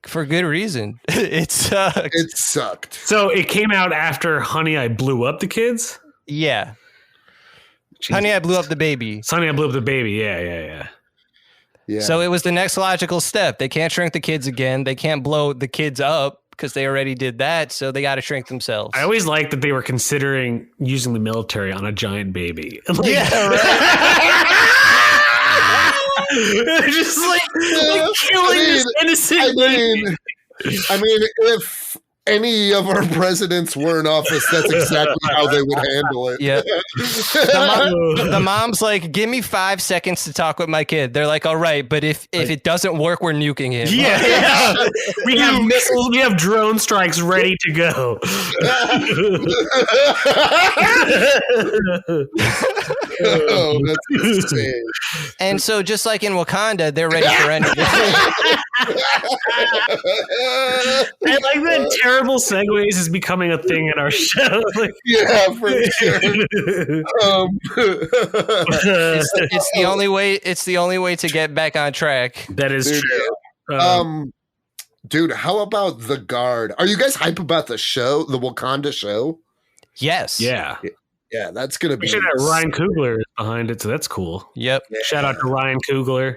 For good reason. It sucked. It sucked. So it came out after Honey, I Blew Up the Kids? Yeah. Jesus. Honey, I Blew Up the Baby. Honey, I Blew Up the Baby. Yeah. Yeah. So it was the next logical step. They can't shrink the kids again. They can't blow the kids up because they already did that. So they got to shrink themselves. I always liked that they were considering using the military on a giant baby. Yeah, right. Just like killing this innocent baby. I mean, if any of our presidents were in office, that's exactly how they would handle it. Yeah. The mom's like, give me 5 seconds to talk with my kid. They're like, all right, but if it doesn't work, we're nuking him. Yeah. We have missiles, we have drone strikes ready to go. Oh, that's insane. And so just like in Wakanda, they're ready for anything. I like that terrible segues is becoming a thing in our show. Yeah, for sure. It's the only way. It's the only way to get back on track. That is true. Dude, how about The Guard? Are you guys hype about the show, the Wakanda show? Yes. Yeah. Yeah, that's gonna be. Ryan Coogler is behind it, so that's cool. Yep. Yeah. Shout out to Ryan Coogler.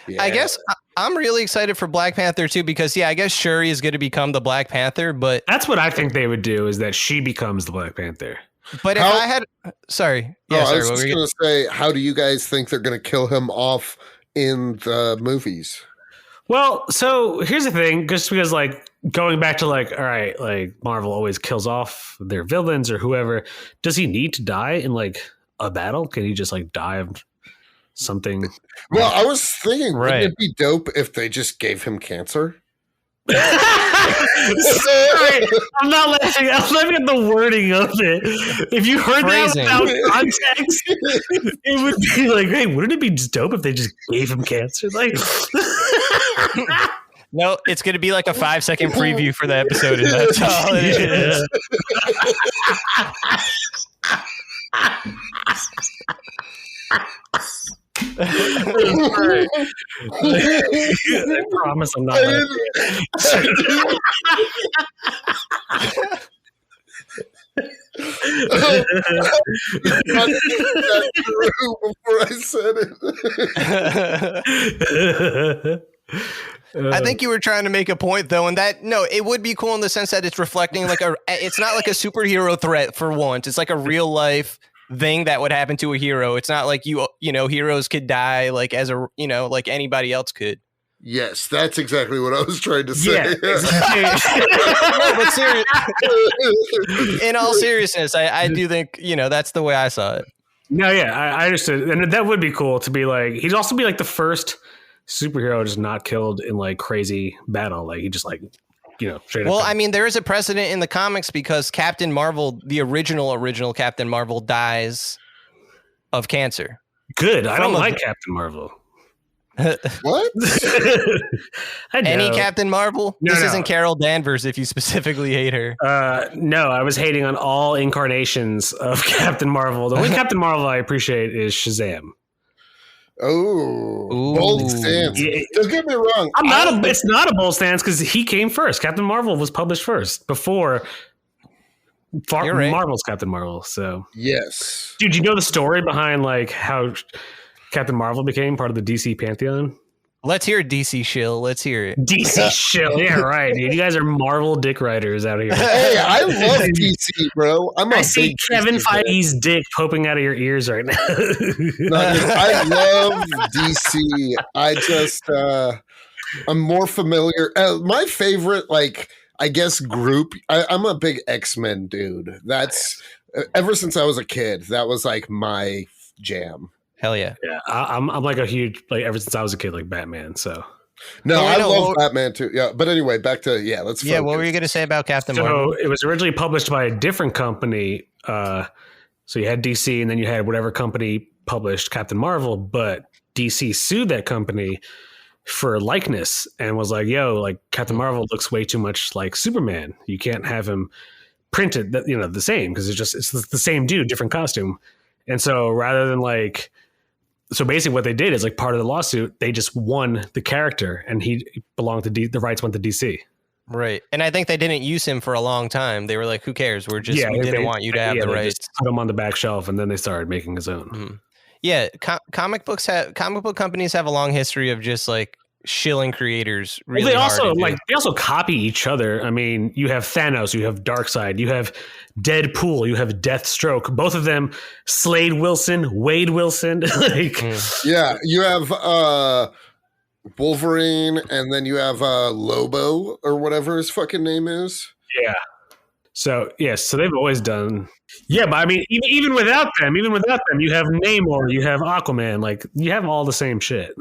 Yeah. I guess I'm really excited for Black Panther too because I guess Shuri is going to become the Black Panther, but That's what I think they would do, is that she becomes the Black Panther. But if I had, sorry, I was sorry, just gonna say, how do you guys think they're gonna kill him off in the movies? Well, so here's the thing, just because like going back to like, all right, like Marvel always kills off their villains or whoever. Does he need to die in like a battle? Can he just like die of something? Well, I was thinking, Right. wouldn't it be dope if they just gave him cancer? Sorry, I'm not laughing. I'm laughing at the wording of it. If you heard Phrasing. that without context, it would be like, hey, wouldn't it be just dope if they just gave him cancer? Like, No, it's going to be like a 5-second preview for the episode, and that's all it is. I promise I'm not laughing. Before I said it. I think you were trying to make a point though, and that no, it would be cool in the sense that it's reflecting like it's not like a superhero threat for once. It's like a real life thing that would happen to a hero. It's not like you know, heroes could die like as a, you know, like anybody else could. Yes, that's exactly what I was trying to say. Yeah, exactly. No, but in all seriousness, I do think, you know, that's the way I saw it. No, yeah, I understood, and that would be cool to be like. He'd also be like the first superhero just not killed in like crazy battle. Like he just like, you know, straight Well, up. I mean, there is a precedent in the comics because Captain Marvel, the original Captain Marvel, dies of cancer. Good. I don't From a- like Captain Marvel. What? I know. Any Captain Marvel? No, This no. isn't Carol Danvers if you specifically hate her. No, I was hating on all incarnations of Captain Marvel. The only Captain Marvel I appreciate is Shazam. Oh, Ooh. bold stance. Yeah. Don't get me wrong. It's not a bold stance because he came first. Captain Marvel was published first before You're right. Marvel's Captain Marvel. So, Yes. dude, you know the story behind like how Captain Marvel became part of the DC pantheon? Let's hear DC shill. Let's hear it. DC shit. Yeah, right, dude. You guys are Marvel dick writers out here. Hey, I love DC, bro. I'm a I see big Kevin DC fan. Feige's dick poking out of your ears right now. No, I love DC. I just, I'm more familiar. My favorite, like, I guess, group. I'm a big X-Men dude. That's ever since I was a kid. That was like my jam. Hell yeah. Yeah, I'm like a huge like ever since I was a kid like Batman. So No, Oh, I I know. love Batman too. Yeah, but anyway, back to let's. Yeah, what focus. were you going to say about Captain Marvel? it was originally published by a different company. So you had DC, and then you had whatever company published Captain Marvel, but DC sued that company for likeness and was like, "Yo, like Captain Marvel looks way too much like Superman. You can't have him printed, the same because it's the same dude, different costume." And so rather than like. So basically what they did is like part of the lawsuit, they just won the character and he belonged to the rights went to DC. Right. And I think they didn't use him for a long time. They were like, who cares? We didn't want you to have the they rights. just put him on the back shelf and then they started making his own. Mhm. Yeah. Comic book companies have a long history of just like shilling creators. Really Well, hard they also copy each other. I mean, you have Thanos, you have Darkseid, you have Deadpool, you have Deathstroke. Both of them, Slade Wilson, Wade Wilson. Like, Yeah, you have Wolverine, and then you have Lobo or whatever his fucking name is. yeah. So so they've always done. Yeah, but I mean, even without them, you have Namor, you have Aquaman. Like, you have all the same shit.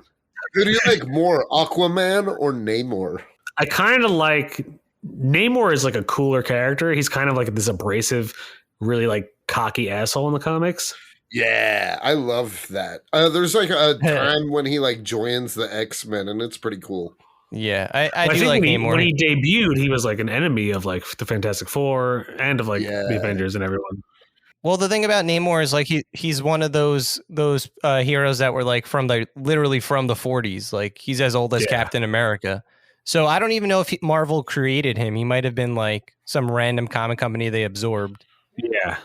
Who do you like more, Aquaman or Namor? I kind of like Namor is like a cooler character. He's kind of like this abrasive, really like cocky asshole in the comics. Yeah, I love that. There's like a time when he like joins the X-Men, and it's pretty cool. Yeah. I I do think like when Namor. when he debuted, he was like an enemy of like the Fantastic Four and of like Yeah. the Avengers and everyone. Well, the thing about Namor is like he's one of those heroes that were like literally from the 40s. Like he's as old as Yeah. Captain America. So I don't even know if Marvel created him. He might have been like some random comic company they absorbed. Yeah.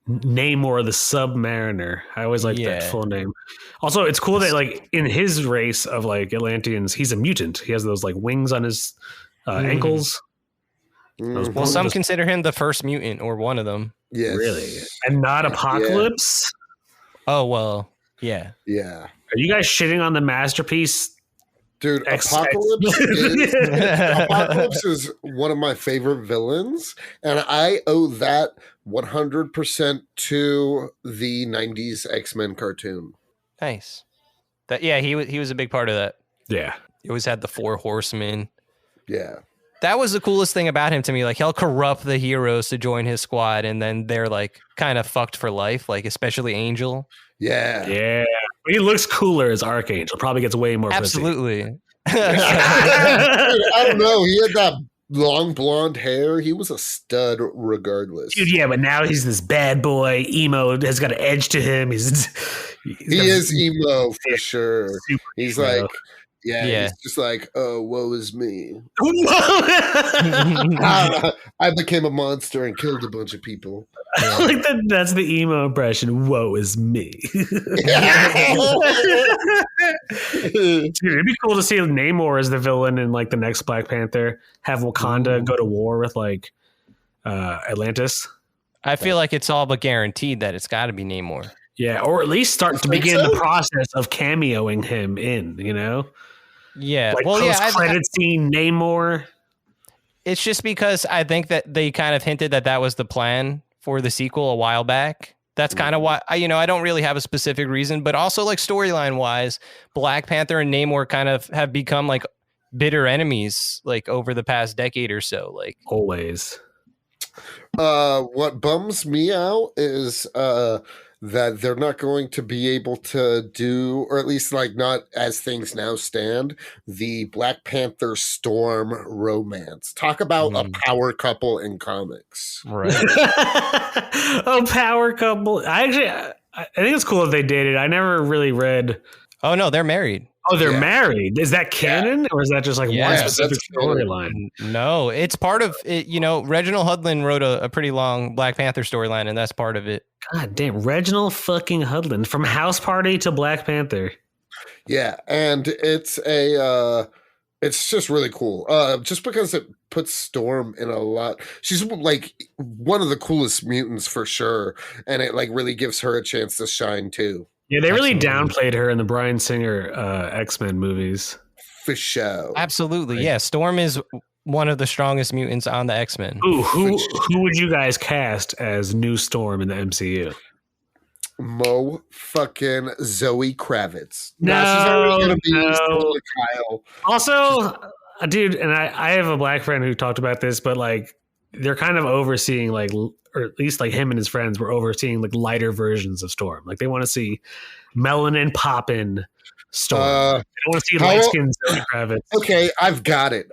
Namor the Submariner. I always like that Yeah. full name. Also, it's cool that like in his race of like Atlanteans, he's a mutant. He has those like wings on his ankles. Mhm. Well, some consider him the first mutant or one of them. Yes. Really? And not Apocalypse? Oh, well, yeah. Yeah. Are you guys shitting on the masterpiece Dude, Apocalypse is one of my favorite villains, and I owe that 100% to the 90s X-Men cartoon. Nice. He was a big part of that. Yeah. He always had the 4 horsemen. Yeah. That was the coolest thing about him to me. Like, he'll corrupt the heroes to join his squad, and then they're like kind of fucked for life, like especially Angel. Yeah. Yeah. He looks cooler as Archangel. Probably gets way more Absolutely. I don't know. He had that long blonde hair. He was a stud regardless. Dude, yeah, but now he's this bad boy. Emo has got an edge to him. He is emo for sure. He's emo. Like, he's just like, oh, woe is me. I became a monster and killed a bunch of people. Yeah. Like that's the emo impression. Woe is me. Dude, it'd be cool to see Namor as the villain in like the next Black Panther. Have Wakanda go to war with like Atlantis. I feel like it's all but guaranteed that it's got to be Namor. Yeah, or at least start to begin the process of cameoing him in. You know. Yeah. Like post-credit scene Namor. It's just because I think that they kind of hinted that was the plan for the sequel a while back. That's kind of why I don't really have a specific reason, but also like storyline wise, Black Panther and Namor kind of have become like bitter enemies like over the past decade or so. Like always. What bums me out is that they're not going to be able to do, or at least like not as things now stand, the Black Panther Storm romance. Talk about a power couple in comics. Right. A power couple. I think it's cool if they dated. I never really read. Oh, no, they're married. Oh, they're married. Is that canon or is that just like one specific storyline? No, it's part of it. Reginald Hudlin wrote a pretty long Black Panther storyline, and that's part of it. God damn, Reginald fucking Hudlin, from House Party to Black Panther. Yeah, and it's just really cool. Just because it puts Storm in a lot. She's like one of the coolest mutants for sure, and it like really gives her a chance to shine too. Yeah, they really downplayed her in the Bryan Singer X-Men movies. For sure. Absolutely, right. Yeah. Storm is one of the strongest mutants on the X-Men. Ooh, who would you guys cast as new Storm in the MCU? Mo fucking Zoe Kravitz. No, she's already gonna be Kyle. Also, dude, and I have a black friend who talked about this, but like they're kind of overseeing like, or at least like him and his friends were overseeing like lighter versions of Storm. Like they want to see melanin poppin' Storm. They don't want to see light skinned Zoe Kravitz. Okay, I've got it.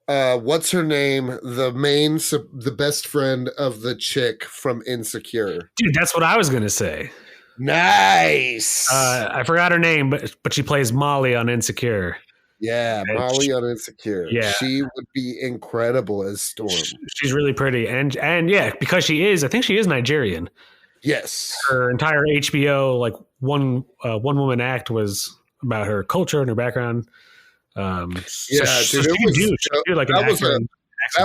What's her name? The best friend of the chick from Insecure. Dude, that's what I was gonna say. Nice. I forgot her name, but she plays Molly on Insecure. Yeah, Molly on Insecure. Yeah, she would be incredible as Storm. She's really pretty, and yeah, because I think she is Nigerian. Yes, her entire HBO like one woman act was about her culture and her background. That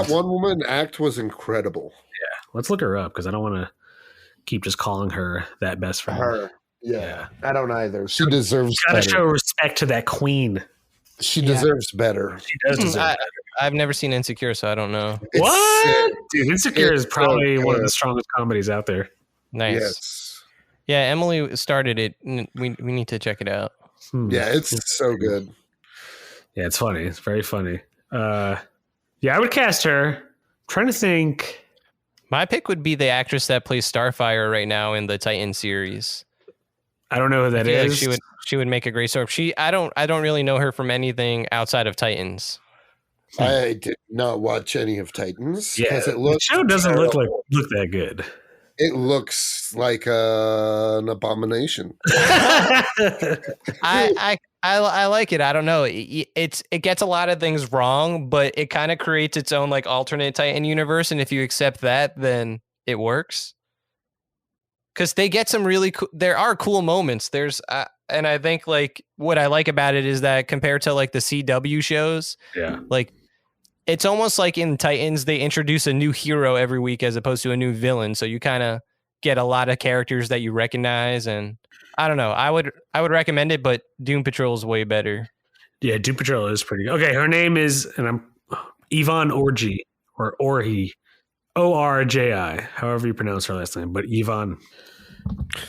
one woman act was incredible. Yeah, let's look her up because I don't want to keep just calling her that best friend. Her, yeah. I don't either. She deserves. Gotta show respect to that queen. She deserves better. She does deserve better. I've never seen Insecure, so I don't know. What? Dude, Insecure is probably one of the strongest comedies out there. Nice. Yes. Yeah, Emily started it. We need to check it out. Yeah, it's so good. Yeah, it's funny. It's very funny. I would cast her. I'm trying to think. My pick would be the actress that plays Starfire right now in the Titan series. I don't know who that is. Like she would make a great Storm. I don't really know her from anything outside of Titans. I did not watch any of Titans because the show doesn't look that good. It looks like an abomination. I like it. I don't know. It gets a lot of things wrong, but it kind of creates its own like alternate Titan universe, and if you accept that, then it works. Because they get some really cool. There are cool moments. And I think like what I like about it is that compared to like the CW shows, like it's almost like in Titans they introduce a new hero every week as opposed to a new villain. So you kind of get a lot of characters that you recognize, and I don't know. I would recommend it, but Doom Patrol is way better. Yeah, Doom Patrol is pretty good. Okay, her name is, and I'm Yvonne Orji, or Orji, Orji, however you pronounce her last name, but Yvonne.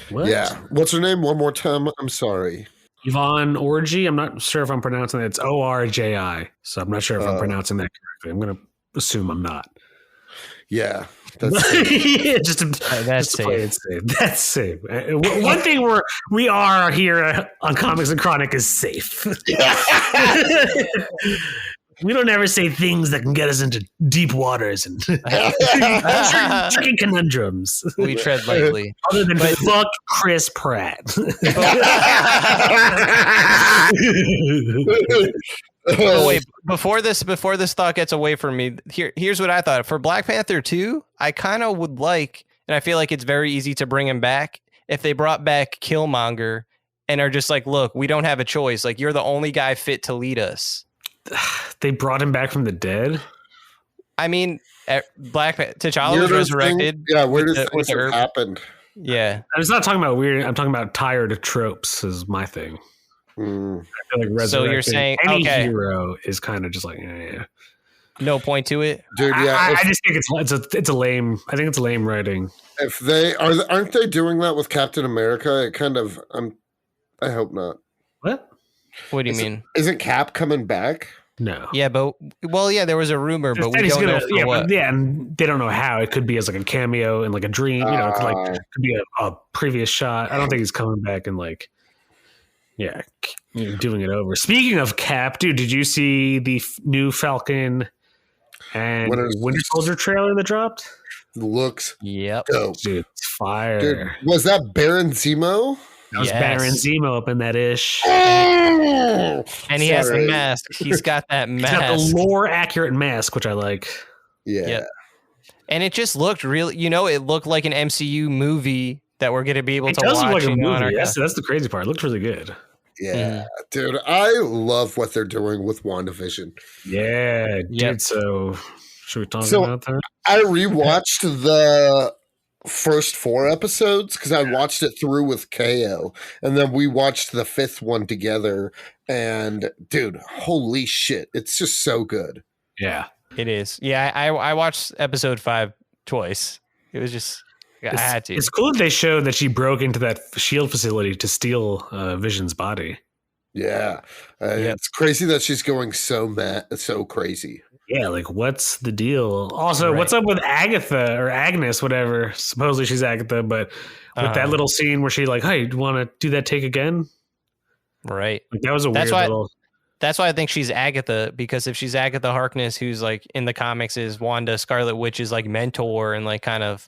What? Yeah. What's her name? One more time. I'm sorry. Yvonne Orji. I'm not sure if I'm pronouncing it. It's Orji. So I'm not sure if I'm pronouncing that correctly. I'm going to assume I'm not. Yeah. That's That's just to play it safe. That's safe. One thing we are here on Comics and Chronic is safe. We don't ever say things that can get us into deep waters and tricky conundrums. We tread lightly. Other than fuck Chris Pratt. Oh, wait, before this thought gets away from me, here's what I thought. For Black Panther 2, I kind of would like, and I feel like it's very easy to bring him back, if they brought back Killmonger and are just like, look, we don't have a choice. Like, you're the only guy fit to lead us. They brought him back from the dead? I mean, T'Challa was resurrected. Where does things have happened? Yeah. I'm just not talking about weird. I'm talking about tired of tropes is my thing. I feel like so you're saying any hero is kind of just like, yeah. No point to it, dude. Yeah, I just think it's a lame. I think it's lame writing. If they aren't they doing that with Captain America? It kind of. I hope not. What? What do you mean? Isn't Cap coming back? No. Yeah, but there was a rumor, but we don't know for what. Yeah, and they don't know how. It could be as like a cameo and like a dream. It could be a previous shot. I don't think he's coming back and like. Yeah, doing it over. Speaking of Cap, dude, did you see the new Falcon and Winter Soldier trailer that dropped? Looks dope. Dude, it's fire. Dude, was that Baron Zemo? That was Baron Zemo up in that ish. And he has the mask. He's got that mask. He's got the lore accurate mask, which I like. Yeah. Yep. And it just looked really, it looked like an MCU movie that we're going to be able to watch. It does look like a movie. That's the crazy part. It looks really good. Yeah, dude, I love what they're doing with WandaVision. Yeah, dude. So, should we talk about that? I rewatched the first 4 episodes because I watched it through with KO, and then we watched the 5th one together. And dude, holy shit, it's just so good. Yeah, it is. Yeah, I watched episode 5 twice. It was just. I had to. It's cool that they showed that she broke into that shield facility to steal Vision's body. Yeah. It's crazy that she's going so crazy. Yeah, like what's the deal? Also, what's up with Agatha or Agnes, whatever? Supposedly she's Agatha, but with that little scene where she like, hey, do you want to do that take again? Right. Like, that was a weird little... That's why I think she's Agatha, because if she's Agatha Harkness, who's like in the comics is Wanda Scarlet Witch's like mentor and like kind of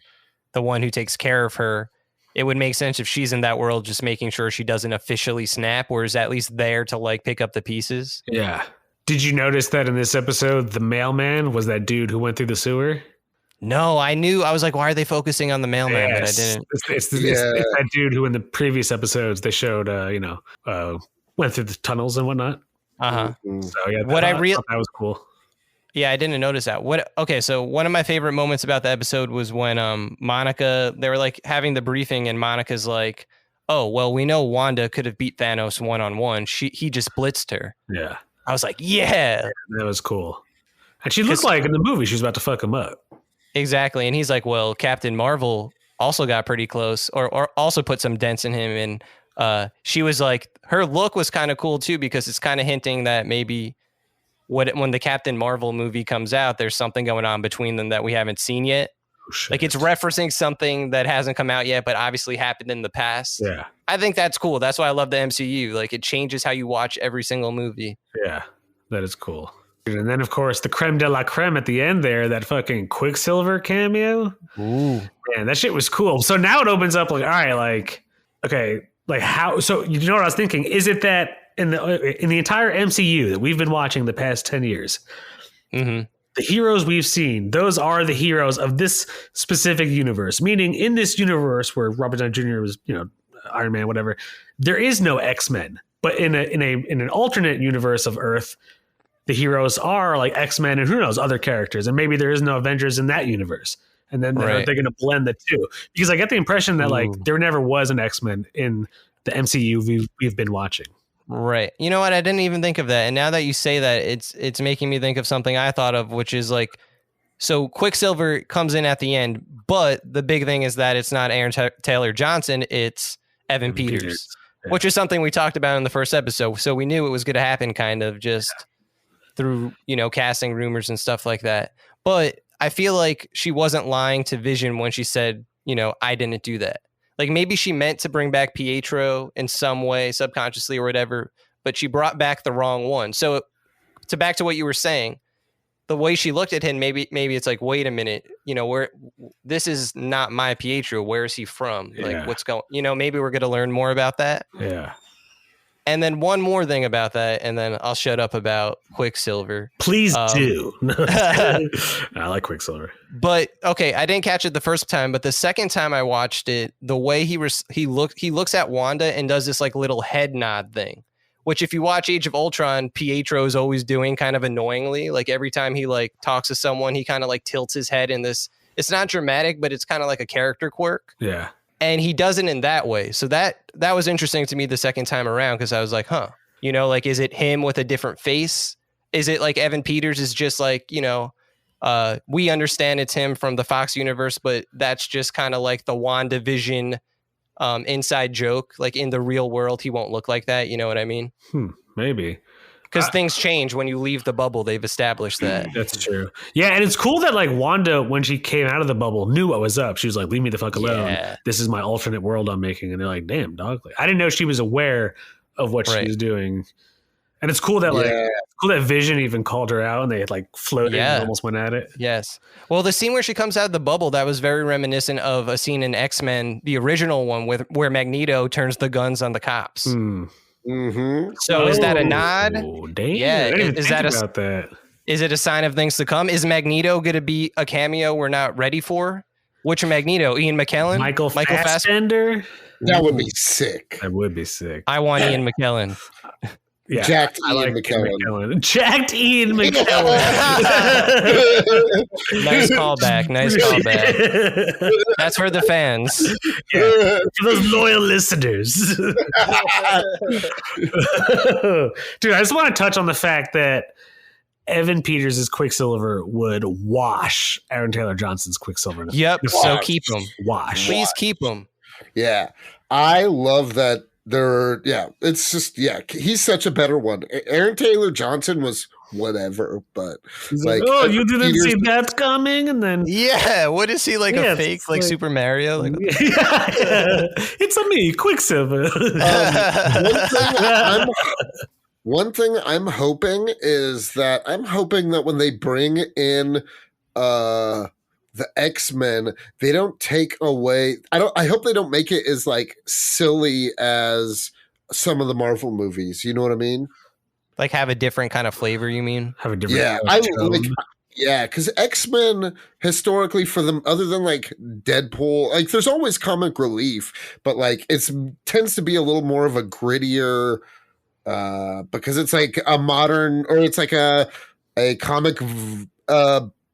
the one who takes care of her, it would make sense if she's in that world just making sure she doesn't officially snap, or is at least there to like pick up the pieces. Yeah. Did you notice that in this episode, the mailman was that dude who went through the sewer? No, I knew. I was like, why are they focusing on the mailman? But I didn't. It's that dude who in the previous episodes they showed, went through the tunnels and whatnot. Uh-huh. So yeah, that was cool. Yeah, I didn't notice that. So one of my favorite moments about the episode was when Monica, they were like having the briefing and Monica's like, oh, well, we know Wanda could have beat Thanos one-on-one. He just blitzed her. Yeah. I was like, yeah. That was cool. And she looked like in the movie she was about to fuck him up. Exactly. And he's like, well, Captain Marvel also got pretty close or also put some dents in him. And she was like, her look was kind of cool too, because it's kind of hinting that maybe when the Captain Marvel movie comes out, there's something going on between them that we haven't seen yet. Oh, shit. Like it's referencing something that hasn't come out yet, but obviously happened in the past. Yeah. I think that's cool. That's why I love the MCU. Like it changes how you watch every single movie. Yeah, that is cool. And then, of course, the creme de la creme at the end there, that fucking Quicksilver cameo. Ooh. Man, that shit was cool. So now it opens up like, all right, like, okay, like how, so you know what I was thinking? Is it that in the entire MCU that we've been watching the past 10 years, the heroes we've seen, those are the heroes of this specific universe, meaning in this universe where Robert Downey Jr. was, Iron Man, whatever, there is no X-Men, but in an alternate universe of Earth, the heroes are like X-Men and who knows, other characters. And maybe there is no Avengers in that universe. And then they're going to blend the two, because I get the impression that like there never was an X-Men in the MCU we've been watching. Right. You know what? I didn't even think of that. And now that you say that, it's making me think of something I thought of, which is like, so Quicksilver comes in at the end, but the big thing is that it's not Aaron Taylor Johnson, it's Evan Peters. Yeah. Which is something we talked about in the first episode. So we knew it was going to happen kind of just through, casting rumors and stuff like that. But I feel like she wasn't lying to Vision when she said, I didn't do that. Like maybe she meant to bring back Pietro in some way, subconsciously or whatever, but she brought back the wrong one. So to back to what you were saying, the way she looked at him, maybe it's like, wait a minute, where this is not my Pietro. Where is he from? Yeah. Like what's going, maybe we're going to learn more about that. Yeah. And then one more thing about that, and then I'll shut up about Quicksilver. Please do. I like Quicksilver. But okay, I didn't catch it the first time, but the second time I watched it, the way he looks at Wanda and does this like little head nod thing, which if you watch Age of Ultron, Pietro is always doing kind of annoyingly. Like every time he like talks to someone, he kind of like tilts his head in this. It's not dramatic, but it's kind of like a character quirk. Yeah. And he does it in that way. So that was interesting to me the second time around because I was like, huh, like, is it him with a different face? Is it like Evan Peters is just like, we understand it's him from the Fox universe, but that's just kind of like the WandaVision inside joke. Like in the real world, he won't look like that. You know what I mean? Maybe. Because things change when you leave the bubble. They've established that. That's true. Yeah, and it's cool that like Wanda, when she came out of the bubble, knew what was up. She was like, "Leave me the fuck alone. Yeah. This is my alternate world I'm making." And they're like, "Damn, dog!" Like, I didn't know she was aware of what she was doing. And it's cool that cool that Vision even called her out, and they like floated and almost went at it. Yes. Well, the scene where she comes out of the bubble, that was very reminiscent of a scene in X-Men, the original one, where Magneto turns the guns on the cops. Mm-hmm. So is that a nod? Damn. Yeah. I didn't even think about that. Is it a sign of things to come? Is Magneto going to be a cameo we're not ready for? Which Magneto? Ian McKellen? Michael Fassbender? That would be sick. That would be sick. I want Ian McKellen. Yeah, Jacked Ian McKellen. Jacked Ian McKellen. Nice callback. Nice callback. That's for the fans. Yeah. For those loyal listeners. Dude, I just want to touch on the fact that Evan Peters' Quicksilver would wash Aaron Taylor Johnson's Quicksilver. Yep. So keep him. Wash. Please keep him. Yeah. I love that. It's just, he's such a better one. Aaron Taylor Johnson was whatever, but he's like, oh, you didn't see that coming? And then, what is he, like a fake, like Super Mario? Like, it's a me, Quicksilver. One thing I'm hoping is that when they bring in the X-Men, they don't take away. I hope they don't make it as like silly as some of the Marvel movies. You know what I mean? Like have a different kind of flavor. You mean? Have a different. Yeah, because X-Men historically, for them, other than like Deadpool, like there's always comic relief, but like it tends to be a little more of a grittier, because it's like a modern, or it's like a comic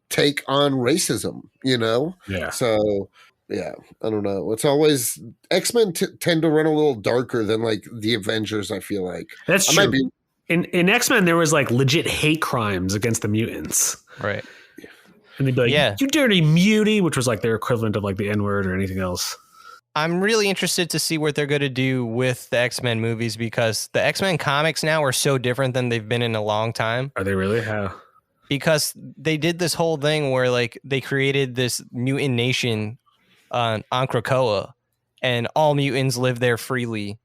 take on racism, Yeah. So I don't know. It's always X-Men tend to run a little darker than like the Avengers. I feel like that's true. In X-Men, there was like legit hate crimes against the mutants, right? And they'd be like, "You dirty mutie," which was like their equivalent of like the N-word or anything else. I'm really interested to see what they're going to do with the X-Men movies, because the X-Men comics now are so different than they've been in a long time. Are they really? How? Because they did this whole thing where like they created this mutant nation on Krakoa, and all mutants live there freely,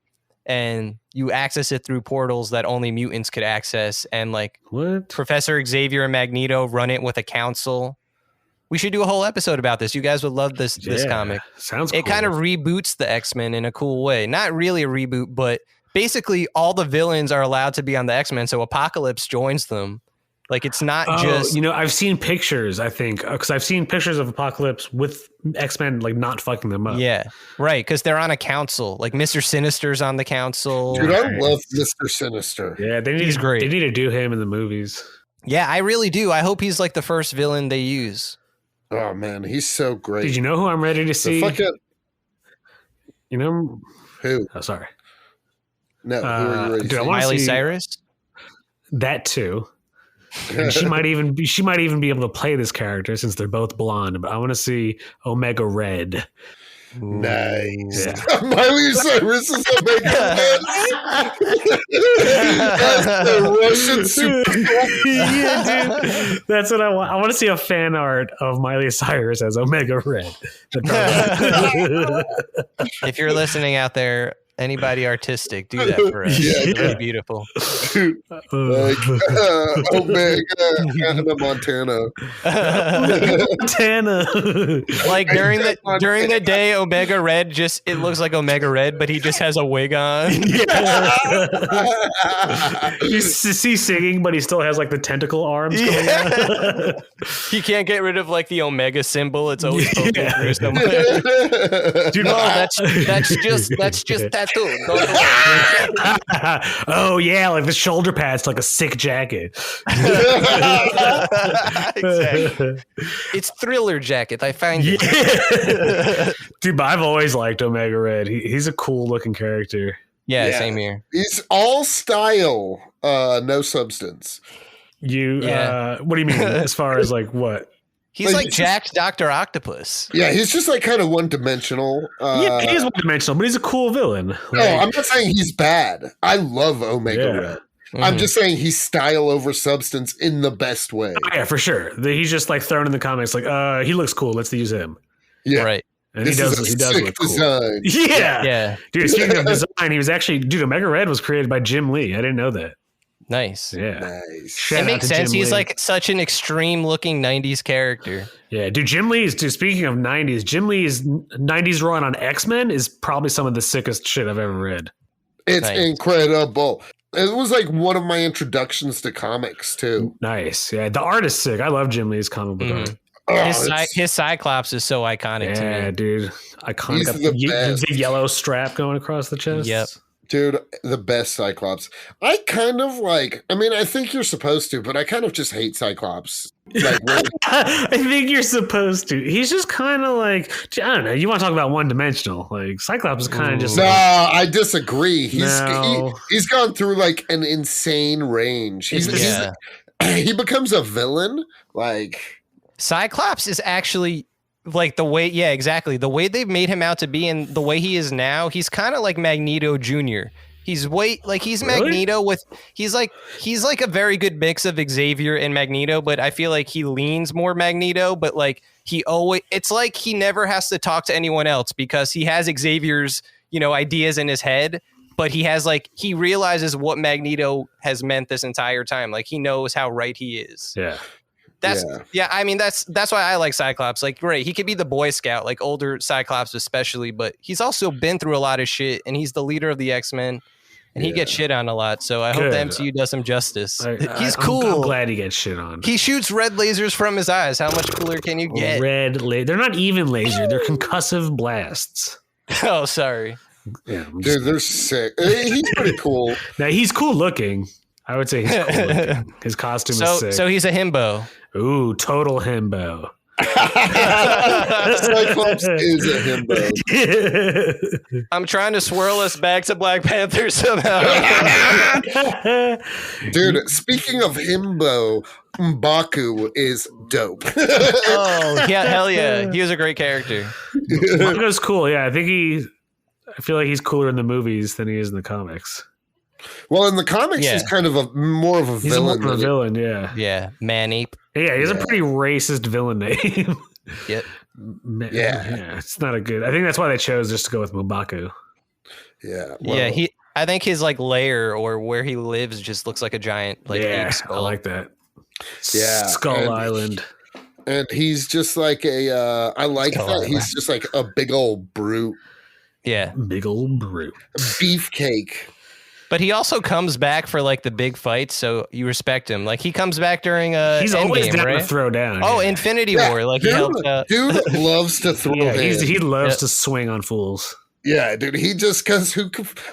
and you access it through portals that only mutants could access. And like what? Professor Xavier and Magneto run it with a council. We should do a whole episode about this. You guys would love this comic. Sounds cool. It kind of reboots the X-Men in a cool way. Not really a reboot, but basically all the villains are allowed to be on the X-Men, so Apocalypse joins them. Like, it's not just... I've seen pictures, I think, because I've seen pictures of Apocalypse with X-Men, like, not fucking them up. Yeah, right, because they're on a council. Like, Mr. Sinister's on the council. Dude, I love Mr. Sinister. Yeah, he's great. They need to do him in the movies. Yeah, I really do. I hope he's, like, the first villain they use. Oh, man, he's so great. Did you know who I'm ready to see? You know? Who? Oh, sorry. No, who are you dude, I saying? wanna Miley see Cyrus. that too. And she might even be able to play this character since they're both blonde. But I want to see Omega Red. Nice. Yeah. Miley Cyrus is Omega Red. That's the Russian super. Yeah, dude. That's what I want. I want to see a fan art of Miley Cyrus as Omega Red. If you're listening out there, anybody artistic, do that for us. Yeah. It would be beautiful. Dude, like Omega Hannah Montana. Montana. Like during the day, Omega Red it looks like Omega Red, but he just has a wig on. He's singing, but he still has like the tentacle arms coming out. He can't get rid of like the Omega symbol. It's always poking through somewhere. Dude, No, that's just tattoo. Don't worry. Oh yeah, like the shoulder pads, like a sick jacket. Exactly. It's Thriller jacket. I find it. Dude, but I've always liked Omega Red. He's a cool looking character. Yeah, same here. He's all style, no substance. What do you mean as far as like what? He's like Jack's Dr. Octopus. Yeah, he's just like kind of one-dimensional. Yeah, he is one-dimensional, but he's a cool villain. No, I'm not saying he's bad. I love Omega Red. Mm-hmm. I'm just saying he's style over substance in the best way. Oh, yeah, for sure. He's just like thrown in the comics like, he looks cool. Let's use him. Yeah. Right. And he does look cool. Design. Yeah. Dude, speaking of design, he was actually, Omega Red was created by Jim Lee. I didn't know that. Nice. Yeah. Nice. Shout It out makes to sense. Jim He's Lee. like such an extreme looking 90s character. Yeah, dude, speaking of 90s, Jim Lee's 90s run on X-Men is probably some of the sickest shit I've ever read. It's Nice. incredible. It was like one of my introductions to comics too. Nice. Yeah, the art is sick. I love Jim Lee's comic book art. His Cyclops is so iconic to Yeah, me. dude. Iconic. He's Got the the best. yellow strap going across the chest. Yep. Dude, the best Cyclops. I kind of like, I mean, I think you're supposed to, but I kind of just hate Cyclops. Like, really. I think you're supposed to. He's just kind of like, I don't know. You want to talk about one dimensional? Like Cyclops is kind of just. No, like, I disagree. He's No. he's gone through like an insane range. He becomes a villain. Like Cyclops is actually like the way, exactly. The way they've made him out to be and the way he is now, he's kind of like Magneto Jr. He's he's Really? Magneto he's like a very good mix of Xavier and Magneto, but I feel like he leans more Magneto, but like it's like he never has to talk to anyone else because he has Xavier's, ideas in his head, but he realizes what Magneto has meant this entire time. Like he knows how right he is. Yeah. I mean, that's why I like Cyclops. Like, great, he could be the Boy Scout, like older Cyclops especially, but he's also been through a lot of shit, and he's the leader of the X-Men, and he gets shit on a lot. So I hope the MCU does him justice. He's cool. I'm glad he gets shit on. He shoots red lasers from his eyes. How much cooler can you get? They're not even laser. They're concussive blasts. Oh, sorry. Yeah, dude, they're sick. He's pretty cool. Now he's cool looking. I would say he's cool looking. His costume is sick. So he's a himbo. Ooh, total himbo. Cyclops is a himbo. I'm trying to swirl us back to Black Panther somehow. Dude, speaking of himbo, M'Baku is dope. Oh, yeah, hell yeah. He was a great character. M'Baku's cool. Yeah, I feel like he's cooler in the movies than he is in the comics. Well, in the comics, he's kind of more of a He's villain. More of a villain, yeah. Yeah, Man-Ape. Yeah, he's a pretty racist villain name. Yep. Yeah, it's not a good. I think that's why they chose just to go with M'Baku. Yeah. Well, I think his like lair or where he lives just looks like a giant ape skull. I like that. Yeah, Skull Island. And he's just like I like Skull that. Island. He's just like a big old brute. Yeah. Big old brute. Beefcake. But he also comes back for like the big fights, so you respect him. Like he comes back during he's always Endgame, down right? to throw down. Oh, Infinity War. Like he helped Dude loves to throw hands. He loves to swing on fools. Yeah, dude. He just because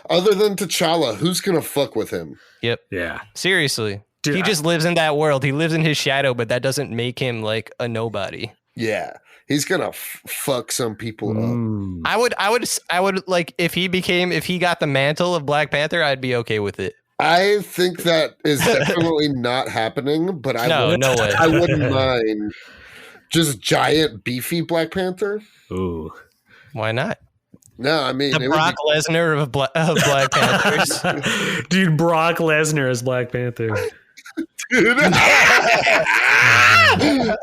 other than T'Challa, who's gonna fuck with him? Yep. Yeah. Seriously. Dude, he just lives in that world. He lives in his shadow, but that doesn't make him like a nobody. Yeah. He's gonna fuck some people up. I would like if he got the mantle of Black Panther, I'd be okay with it. I think that is definitely not happening, but no way. I wouldn't mind just giant beefy Black Panther. Ooh, why not? No, I mean the Brock Lesnar of Black Panthers. Dude, Brock Lesnar is Black Panther. Dude.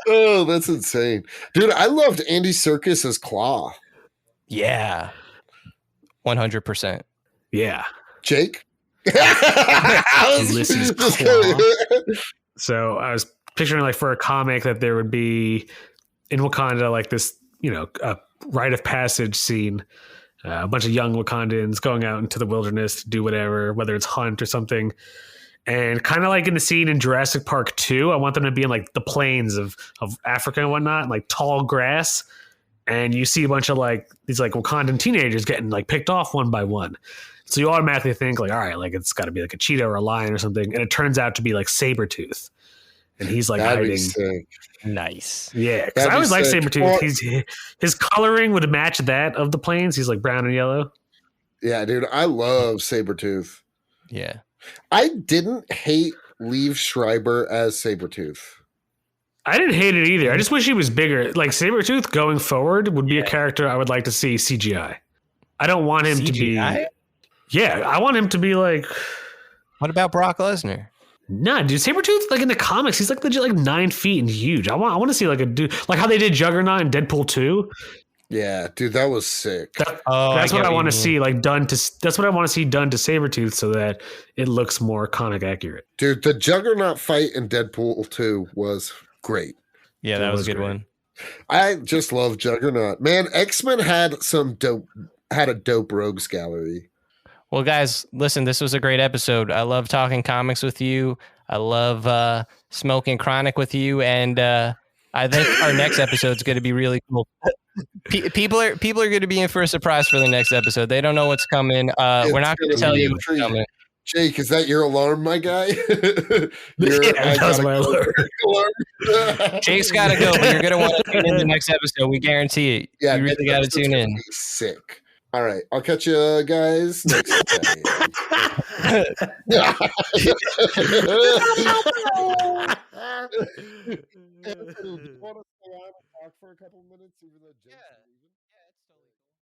Oh, that's insane. Dude, I loved Andy Serkis as Claw. Yeah. 100%. Yeah. Jake? Ulysses Claw. So I was picturing like for a comic that there would be in Wakanda like this, a rite of passage scene. A bunch of young Wakandans going out into the wilderness to do whatever, whether it's hunt or something. And kind of like in the scene in Jurassic Park 2, I want them to be in like the plains of Africa and whatnot, and like tall grass. And you see a bunch of like these like Wakandan teenagers getting like picked off one by one. So you automatically think like, all right, like it's got to be like a cheetah or a lion or something. And it turns out to be like Sabretooth. And he's like hiding. Nice. Yeah, because I always like Sabretooth. His coloring would match that of the plains. He's like brown and yellow. Yeah, dude, I love Sabretooth. Yeah. I didn't hate Liev Schreiber as Sabretooth. I didn't hate it either. I just wish he was bigger. Like Sabretooth going forward would be a character I would like to see CGI. I don't want him to be... Yeah, I want him to be like... What about Brock Lesnar? Nah, dude, Sabretooth, like in the comics, he's like legit like 9 feet and huge. I want to see like a dude, like how they did Juggernaut in Deadpool 2. Yeah, dude, that was sick. That's what I want to see that's what I want to see done to Sabretooth so that it looks more comic accurate. Dude, the Juggernaut fight in Deadpool 2 was great. Yeah, that was a good one. I just love Juggernaut. Man, X-Men had a dope rogues gallery. Well, guys, listen, this was a great episode. I love talking comics with you. I love smoking chronic with you. And I think our next episode is going to be really cool. People are going to be in for a surprise for the next episode. They don't know what's coming. We're not going to tell you what's coming. Jake, is that your alarm, my guy? Yeah, that's my alarm. Jake's got to go, but you're going to want to tune in the next episode. We guarantee it. Yeah, you really got to tune in. Sick. All right, I'll catch you guys next time. For a couple minutes, even though Jake's leaving?